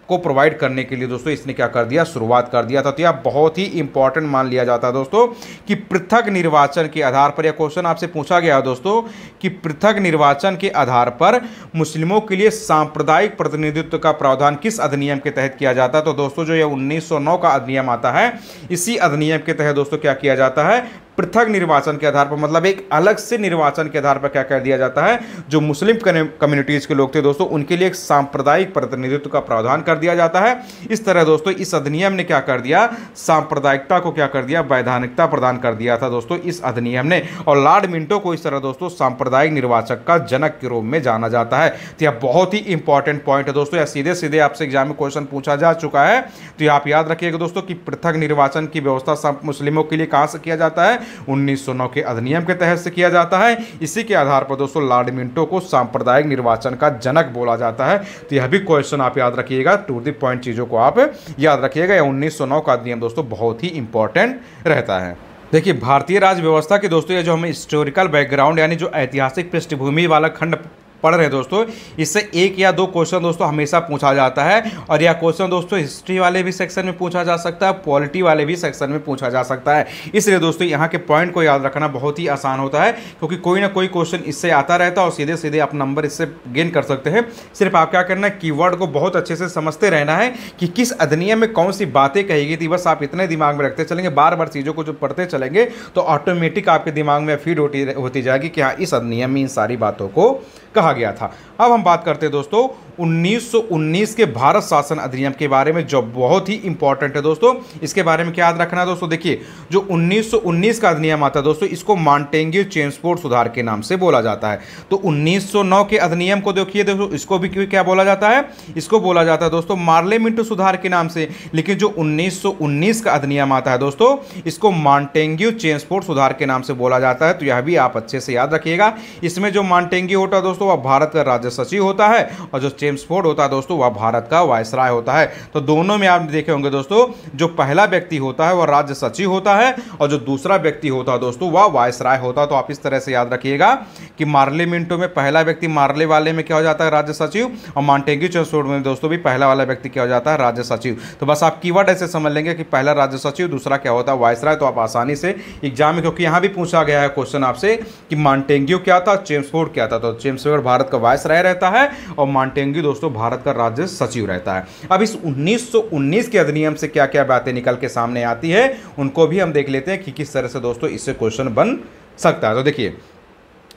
को प्रोवाइड करने के लिए दोस्तों इसने क्या कर दिया, शुरुआत कर दिया था। तो यह बहुत ही इंपॉर्टेंट मान लिया जाता है दोस्तों कि पृथक निर्वाचन के आधार पर, यह क्वेश्चन आपसे पूछा गया दोस्तों कि पृथक निर्वाचन के आधार पर मुस्लिमों के लिए सांप्रदायिक प्रतिनिधित्व का प्रावधान किस अधिनियम के तहत किया जाता है। तो दोस्तों जो यह 1909 का अधिनियम आता है, इसी अधिनियम के तहत दोस्तों क्या किया जाता है, पृथक निर्वाचन के आधार पर, मतलब एक अलग से निर्वाचन के आधार पर क्या कर दिया जाता है, जो मुस्लिम कम्युनिटीज के लोग थे दोस्तों उनके लिए एक सांप्रदायिक प्रतिनिधित्व का प्रावधान कर दिया जाता है। इस तरह दोस्तों इस अधिनियम ने क्या कर दिया, सांप्रदायिकता को क्या कर दिया, वैधानिकता प्रदान कर दिया था दोस्तों इस अधिनियम ने। और लॉर्ड मिंटो को इस तरह दोस्तों सांप्रदायिक निर्वाचक का जनक के रूप में जाना जाता है। तो यह बहुत ही इंपॉर्टेंट पॉइंट है दोस्तों, यह सीधे सीधे आपसे एग्जाम में क्वेश्चन पूछा जा चुका है। तो आप याद रखिएगा दोस्तों कि पृथक निर्वाचन की व्यवस्था मुस्लिमों के लिए कहां से किया जाता है, 1909 के अधिनियम के तहत से किया जाता है। इसी के आधार पर दोस्तों लॉर्ड मिंटो को सांप्रदायिक निर्वाचन का जनक बोला जाता है। तो यह भी क्वेश्चन आप याद रखिएगा, टू द पॉइंट चीजों को आप याद रखिएगा। यह 1909 का अधिनियम दोस्तों बहुत ही इंपॉर्टेंट रहता है। देखिए भारतीय राज्य व्यवस्था के दोस्तों ये जो हमें हिस्टोरिकल बैकग्राउंड यानी जो ऐतिहासिक पृष्ठभूमि वाला खंड पढ़ रहे हैं दोस्तों, इससे एक या दो क्वेश्चन दोस्तों हमेशा पूछा जाता है। और यह क्वेश्चन दोस्तों हिस्ट्री वाले भी सेक्शन में पूछा जा सकता है, पॉलिटी वाले भी सेक्शन में पूछा जा सकता है। इसलिए दोस्तों यहाँ के पॉइंट को याद रखना बहुत ही आसान होता है, क्योंकि कोई ना कोई क्वेश्चन इससे आता रहता है और सीधे सीधे आप नंबर इससे गेन कर सकते हैं। सिर्फ आप क्या करना है, कीवर्ड को बहुत अच्छे से समझते रहना है कि किस अधिनियम में कौन सी बातें कही गई थी, बस आप इतने दिमाग में रखते चलेंगे। बार बार चीज़ों को जो पढ़ते चलेंगे तो ऑटोमेटिक आपके दिमाग में फीड होती जाएगी कि हाँ इस अधिनियम में इन सारी बातों को कहा गया था। अब हम बात करते हैं दोस्तों 1919 के भारत शासन अधिनियम के बारे में, जो बहुत ही इंपॉर्टेंट है दोस्तों। इसके बारे में क्या याद रखना है दोस्तों, देखिए जो 1919 का अधिनियम आता है दोस्तों, इसको मॉन्टेग्यू चेम्सफोर्ड सुधार के नाम से बोला जाता है। तो 1909 के अधिनियम को देखिए दोस्तों, इसको भी क्या बोला जाता है, इसको बोला जाता है दोस्तों मार्ले मिंटो सुधार के नाम से। लेकिन जो 1919 का अधिनियम आता है दोस्तों, इसको मॉन्टेग्यू चेम्सफोर्ड सुधार के नाम से बोला जाता है। तो यह भी आप अच्छे से याद रखिएगा। इसमें जो मॉन्टेग्यू होता है दोस्तों वह भारत का राज्य सचिव होता है, और जो चेम्सफोर्ड होता है दोस्तों वह भारत का वायसराय होता है। तो दोनों में आप देखे होंगे दोस्तों, जो पहला व्यक्ति होता है वह राज्य सचिव होता है, और जो दूसरा व्यक्ति होता है दोस्तों वह वायसराय होता है। तो आप इस तरह से याद रखिएगा कि मार्ले मिंटो में पहला व्यक्ति, मार्ले वाले में क्या हो जाता है, राज्य सचिव, और मॉन्टेग्यू चेम्सफोर्ड में दोस्तों भी पहला वाला व्यक्ति क्या हो जाता है, राज्य सचिव। तो बस आप कीवर्ड ऐसे समझ लेंगे कि पहला राज्य सचिव, दूसरा क्या होता है, वायसराय। तो आप आसानी से एग्जाम में, क्योंकि यहां भी पूछा गया है क्वेश्चन आपसे कि मॉन्टेग्यू क्या था, चेम्सफोर्ड क्या था। तो चेम्सफोर्ड भारत का वायसराय रहता है और मॉन्टेग्यू दोस्तों भारत का राज्य सचिव रहता है। अब इस 1919 के अधिनियम से क्या क्या बातें निकल के सामने आती है, उनको भी हम देख लेते हैं कि किस तरह से दोस्तों इससे क्वेश्चन बन सकता है। तो देखिए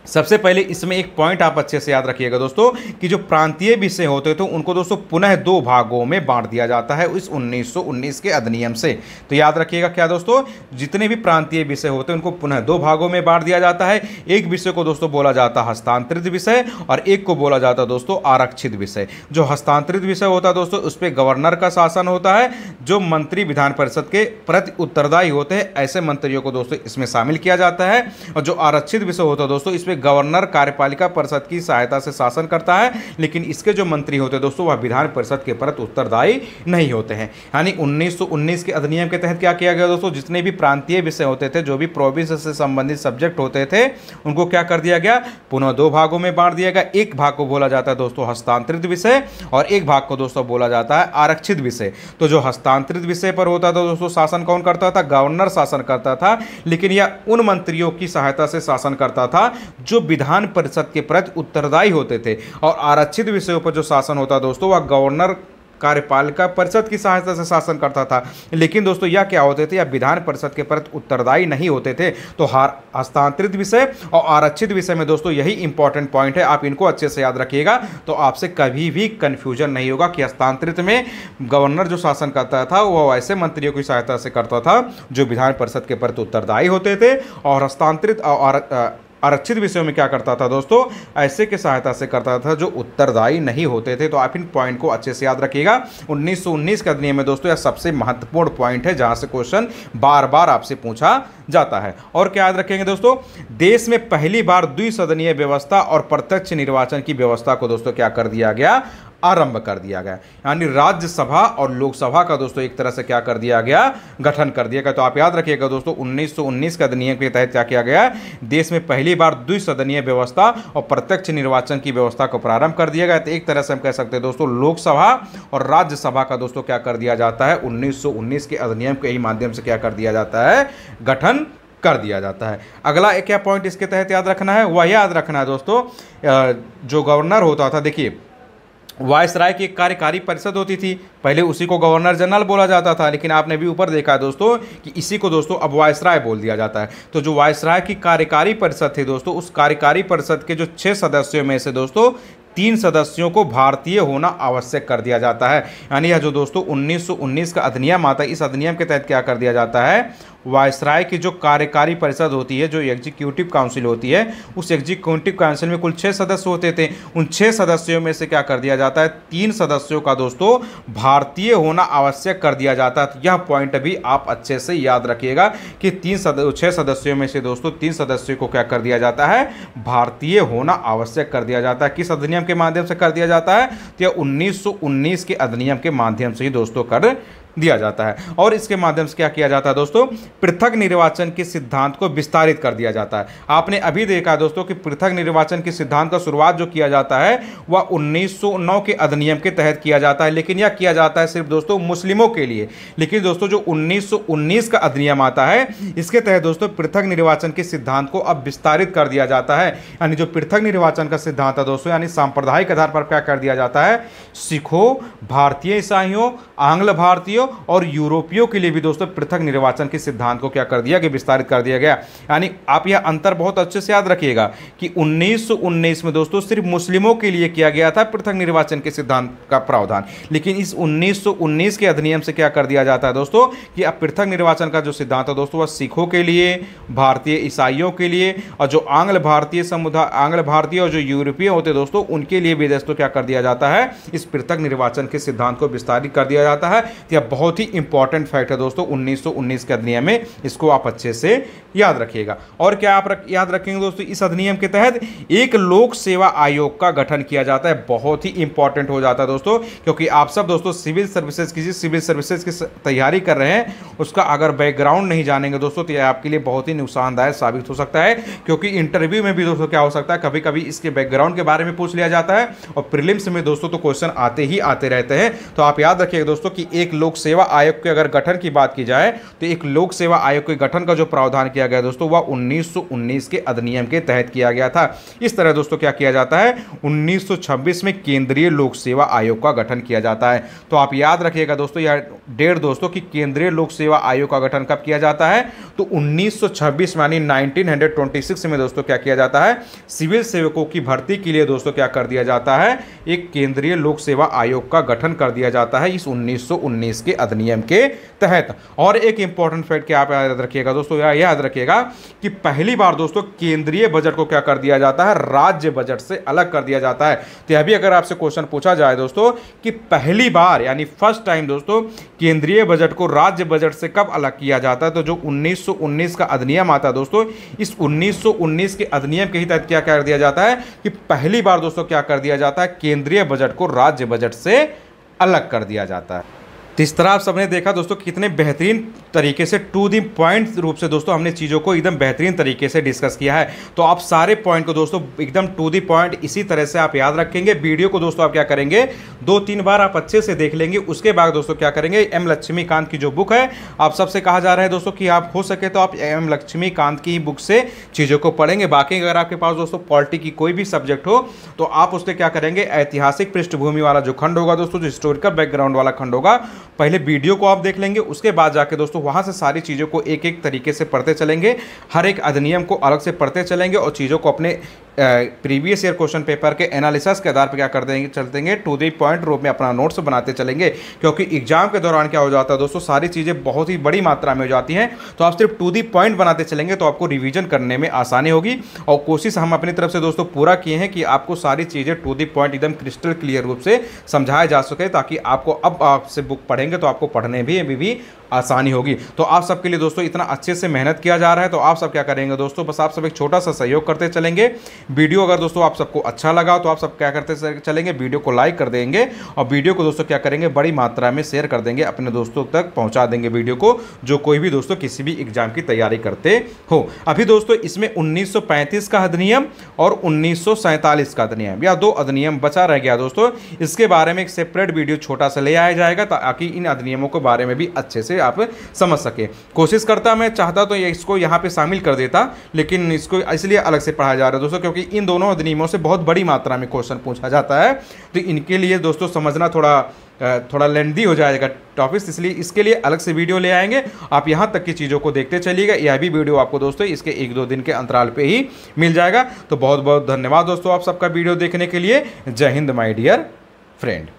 सबसे पहले इसमें एक पॉइंट आप अच्छे से याद रखिएगा दोस्तों कि जो प्रांतीय विषय होते थे उनको दोस्तों पुनः दो भागों में बांट दिया जाता है इस 1919 के अधिनियम से। तो याद रखिएगा क्या दोस्तों, जितने भी प्रांतीय विषय होते हैं उनको पुनः दो भागों में बांट दिया जाता है। एक विषय को दोस्तों बोला जाता है हस्तांतरित विषय, और एक को बोला जाता है दोस्तों आरक्षित विषय। जो हस्तांतरित विषय होता है दोस्तों उस पर गवर्नर का शासन होता है, जो मंत्री विधान परिषद के प्रति उत्तरदायी होते हैं ऐसे मंत्रियों को दोस्तों इसमें शामिल किया जाता है। और जो आरक्षित विषय होता है दोस्तों, इसमें गवर्नर कार्यपालिका परिषद की सहायता से शासन करता है, लेकिन इसके जो मंत्री होते हैं दोस्तों वह विधान परिषद के प्रति उत्तरदायी नहीं होते हैं। यानी 1919 के अधिनियम के तहत क्या किया गया दोस्तों, जितने भी प्रांतीय विषय होते थे, जो भी प्रोविंस से संबंधित सब्जेक्ट होते थे, उनको क्या कर दिया गया, पुनः दो भागों में बांट दिया गया। एक भाग को बोला जाता है दोस्तों हस्तांतरित विषय, और एक भाग को दोस्तों बोला जाता है आरक्षित विषय। तो जो हस्तांतरित विषय पर होता था दोस्तों शासन कौन करता था, गवर्नर शासन करता था, लेकिन यह उन मंत्रियों की सहायता से शासन करता था जो विधान परिषद के प्रति उत्तरदायी होते थे। और आरक्षित विषयों पर जो शासन होता दोस्तों वह गवर्नर कार्यपालिका परिषद की सहायता से शासन करता था। लेकिन दोस्तों यह क्या होते थे, या विधान परिषद के प्रति उत्तरदायी नहीं होते थे। तो हस्तांतरित विषय और आरक्षित विषय में दोस्तों यही इंपॉर्टेंट पॉइंट है, आप इनको अच्छे से याद रखिएगा तो आपसे कभी भी कंफ्यूजन नहीं होगा कि हस्तांतरित में गवर्नर जो शासन करता था वह ऐसे मंत्रियों की सहायता से करता था जो विधान परिषद के प्रति उत्तरदायी होते थे, और हस्तांतरित और आरक्षित विषयों में क्या करता था दोस्तों, ऐसे के सहायता से करता था जो उत्तरदायी नहीं होते थे। तो आप इन पॉइंट को अच्छे से याद रखिएगा। 1919 के अधिनियम में दोस्तों यह सबसे महत्वपूर्ण पॉइंट है जहां से क्वेश्चन बार बार आपसे पूछा जाता है। और क्या याद रखेंगे दोस्तों, देश में पहली बार द्विसदनीय व्यवस्था और प्रत्यक्ष निर्वाचन की व्यवस्था को दोस्तों क्या कर दिया गया, आरंभ कर दिया गया। यानी राज्यसभा और लोकसभा का दोस्तों एक तरह से क्या कर दिया गया, गठन कर दिया गया। तो आप याद रखिएगा दोस्तों 1919 के अधिनियम के तहत क्या किया गया, देश में पहली बार द्विसदनीय व्यवस्था और प्रत्यक्ष निर्वाचन की व्यवस्था को प्रारंभ कर दिया गया। तो एक तरह से हम कह सकते हैं दोस्तों लोकसभा और राज्यसभा का दोस्तों क्या कर दिया जाता है, 1919 के अधिनियम के ही माध्यम से क्या कर दिया जाता है, गठन कर दिया जाता है। अगला एक क्या पॉइंट इसके तहत याद रखना है, वह याद रखना है दोस्तों जो गवर्नर होता था, देखिए वायसराय की एक कार्यकारी परिषद होती थी, पहले उसी को गवर्नर जनरल बोला जाता था, लेकिन आपने भी ऊपर देखा है दोस्तों कि इसी को दोस्तों अब वायसराय बोल दिया जाता है। तो जो वायसराय की कार्यकारी परिषद थी दोस्तों, उस कार्यकारी परिषद के जो 6 सदस्यों में से दोस्तों 3 सदस्यों को भारतीय होना आवश्यक कर दिया जाता है। यानी यह जो दोस्तों 1919 का अधिनियम आता है, इस अधिनियम के तहत क्या कर दिया जाता है, वायसराय की जो कार्यकारी परिषद होती है, जो एग्जीक्यूटिव काउंसिल होती है, उस एग्जीक्यूटिव काउंसिल में कुल 6 सदस्य होते थे। उन 6 सदस्यों में से क्या कर दिया जाता है, 3 सदस्यों का दोस्तों भारतीय होना आवश्यक कर दिया जाता है। तो यह पॉइंट भी आप अच्छे से याद रखिएगा कि 6 सदस्यों में से दोस्तों 3 सदस्यों को क्या कर दिया जाता है, भारतीय होना आवश्यक कर दिया जाता है। किस अधिनियम के माध्यम से कर दिया जाता है, तो यह 1919 के अधिनियम के माध्यम से ही दोस्तों कर दिया जाता है। और इसके माध्यम से क्या किया जाता है दोस्तों, पृथक निर्वाचन के सिद्धांत को विस्तारित कर दिया जाता है। आपने अभी देखा दोस्तों कि पृथक निर्वाचन के सिद्धांत का शुरुआत जो किया जाता है वह 1909 के अधिनियम के तहत किया जाता है, लेकिन यह किया जाता है सिर्फ दोस्तों मुस्लिमों के लिए। लेकिन दोस्तों जो 1919 का अधिनियम आता है, इसके तहत दोस्तों पृथक निर्वाचन के सिद्धांत को अब विस्तारित कर दिया जाता है। यानी जो पृथक निर्वाचन का सिद्धांत है दोस्तों, यानी सांप्रदायिक आधार पर क्या कर दिया जाता है, सिखों, भारतीय ईसाइयों, आंग्ल भारतीयों और यूरोपियों के लिए भी दोस्तों पृथक निर्वाचन के सिद्धांत को क्या कर दिया गया, विस्तारित कर दिया गया। यानी आप यह अंतर बहुत अच्छे से याद रखिएगा कि 1919 में दोस्तों सिर्फ मुस्लिमों के लिए किया गया था पृथक निर्वाचन के सिद्धांत का प्रावधान, लेकिन इस 1919 के अधिनियम से क्या कर दिया जाता है दोस्तों कि अब पृथक निर्वाचन का जो सिद्धांत है दोस्तों वह सिखों के लिए, भारतीय ईसाइयों के लिए और जो आंग्ल भारतीय समुदाय, आंग्ल भारतीय और जो यूरोपीय होते दोस्तों उनके लिए भी दोस्तों क्या कर दिया जाता है, इस पृथक निर्वाचन के सिद्धांत को विस्तारित कर दिया जाता है। यह बहुत ही इंपॉर्टेंट फैक्ट है दोस्तों 1919 के अधिनियम में, इसको आप अच्छे से याद रखिएगा। और क्या आप याद रखेंगे दोस्तों, इस अधिनियम के तहत एक लोक सेवा आयोग का गठन किया जाता है। बहुत ही इंपॉर्टेंट हो जाता है दोस्तों, क्योंकि आप सब दोस्तों सिविल सर्विसेज की तैयारी कर रहे हैं, उसका अगर बैकग्राउंड नहीं जानेंगे दोस्तों तो यह आपके लिए बहुत ही नुकसानदायक साबित हो सकता है। क्योंकि इंटरव्यू में भी दोस्तों क्या हो सकता है, कभी कभी इसके बैकग्राउंड के बारे में पूछ लिया जाता है और प्रीलिम्स में दोस्तों तो क्वेश्चन आते ही आते रहते हैं। तो आप याद रखिएगा दोस्तों कि एक लोक सेवा आयोग के अगर गठन की बात की जाए तो एक लोक सेवा आयोग के गठन का जो प्रावधान किया गया दोस्तों वह 1919 के अधिनियम के तहत किया गया था। इस तरह दोस्तों क्या किया जाता है, 1926 में केंद्रीय लोक सेवा आयोग का गठन किया जाता है। तो आप याद रखिएगा दोस्तों यह डेट दोस्तों कि केंद्रीय लोक सेवा आयोग का गठन कब किया जाता है, तो 1926 यानी 1926 में दोस्तों क्या किया जाता है, सिविल सेवकों की भर्ती के लिए दोस्तों क्या कर दिया जाता है, एक केंद्रीय लोक सेवा आयोग का गठन कर दिया जाता है इस 1919 के अधिनियम के तहत। और एक इंपॉर्टेंट फैक्ट क्या आप याद रखिएगा दोस्तों, याद रखिएगा कि पहली बार दोस्तों केंद्रीय बजट को क्या कर दिया जाता है, राज्य बजट से अलग कर दिया जाता है। तो यह भी अगर आपसे क्वेश्चन पूछा जाए दोस्तों कि पहली बार यानी फर्स्ट टाइम दोस्तों केंद्रीय बजट को राज्य बजट से कब अलग किया जाता है, तो जो 1919 का अधिनियम आता है दोस्तों, इस 1919 के अधिनियम के ही तहत क्या कर दिया जाता है कि पहली बार दोस्तों क्या कर दिया जाता है, केंद्रीय बजट को राज्य बजट से अलग कर दिया जाता है। तो इस तरह आप सबने देखा दोस्तों कितने बेहतरीन तरीके से टू दी पॉइंट रूप से दोस्तों हमने चीज़ों को एकदम बेहतरीन तरीके से डिस्कस किया है। तो आप सारे पॉइंट को दोस्तों एकदम टू दी पॉइंट इसी तरह से आप याद रखेंगे। वीडियो को दोस्तों आप क्या करेंगे, 2-3 बार आप अच्छे से देख लेंगे। उसके बाद दोस्तों क्या करेंगे, एम लक्ष्मीकांत की जो बुक है, आप सबसे कहा जा रहा है दोस्तों कि आप हो सके तो आप एम लक्ष्मीकांत की बुक से चीज़ों को पढ़ेंगे। बाकी अगर आपके पास दोस्तों पॉलिटी की कोई भी सब्जेक्ट हो तो आप उससे क्या करेंगे, ऐतिहासिक पृष्ठभूमि वाला जो खंड होगा दोस्तों, जो हिस्टोरिकल बैकग्राउंड वाला खंड होगा, पहले वीडियो को आप देख लेंगे। उसके बाद जाके दोस्तों वहां से सारी चीज़ों को एक एक तरीके से पढ़ते चलेंगे, हर एक अधिनियम को अलग से पढ़ते चलेंगे और चीज़ों को अपने प्रीवियस ईयर क्वेश्चन पेपर के एनालिसिस के आधार पर क्या कर देंगे, चलतेंगे टू दी पॉइंट रूप में अपना नोट्स बनाते चलेंगे। क्योंकि एग्जाम के दौरान क्या हो जाता है दोस्तों, सारी चीज़ें बहुत ही बड़ी मात्रा में हो जाती हैं, तो आप सिर्फ टू दी पॉइंट बनाते चलेंगे तो आपको रिवीजन करने में आसानी होगी। और कोशिश हम अपनी तरफ से दोस्तों पूरा किए हैं कि आपको सारी चीज़ें टू दी पॉइंट एकदम क्रिस्टल क्लियर रूप से समझाया जा सके, ताकि आपको अब आपसे बुक पढ़ेंगे तो आपको पढ़ने भी आसानी होगी। तो आप सबके लिए दोस्तों इतना अच्छे से मेहनत किया जा रहा है, तो आप सब क्या करेंगे दोस्तों, बस आप सब एक छोटा सा सहयोग करते चलेंगे। वीडियो अगर दोस्तों आप सबको अच्छा लगा तो आप सब क्या करते चलेंगे, वीडियो को लाइक कर देंगे और वीडियो को दोस्तों क्या करेंगे, बड़ी मात्रा में शेयर कर देंगे, अपने दोस्तों तक पहुंचा देंगे वीडियो को, जो कोई भी दोस्तों किसी भी एग्जाम की तैयारी करते हो। अभी दोस्तों इसमें 1935 का अधिनियम और 1947 का अधिनियम, या 2 अधिनियम बचा रह गया दोस्तों। इसके बारे में एक सेपरेट वीडियो छोटा सा ले आया जाएगा ताकि इन अधिनियमों के बारे में भी अच्छे से आप समझ सके। कोशिश करता, मैं चाहता तो ये इसको यहाँ पे शामिल कर देता, लेकिन इसको इसलिए अलग से पढ़ाया जा रहा है दोस्तों, क्योंकि इन दोनों अधिनियमों से बहुत बड़ी मात्रा में क्वेश्चन पूछा जाता है। तो इनके लिए दोस्तों समझना थोड़ा लेंथी हो जाएगा टॉपिक्स, इसलिए इसके लिए अलग से वीडियो ले आएंगे। आप यहाँ तक की चीज़ों को देखते चलिएगा। यह भी वीडियो आपको दोस्तों इसके 1-2 दिन के अंतराल पे ही मिल जाएगा। तो बहुत बहुत धन्यवाद दोस्तों आप सबका वीडियो देखने के लिए। जय हिंद माय डियर फ्रेंड।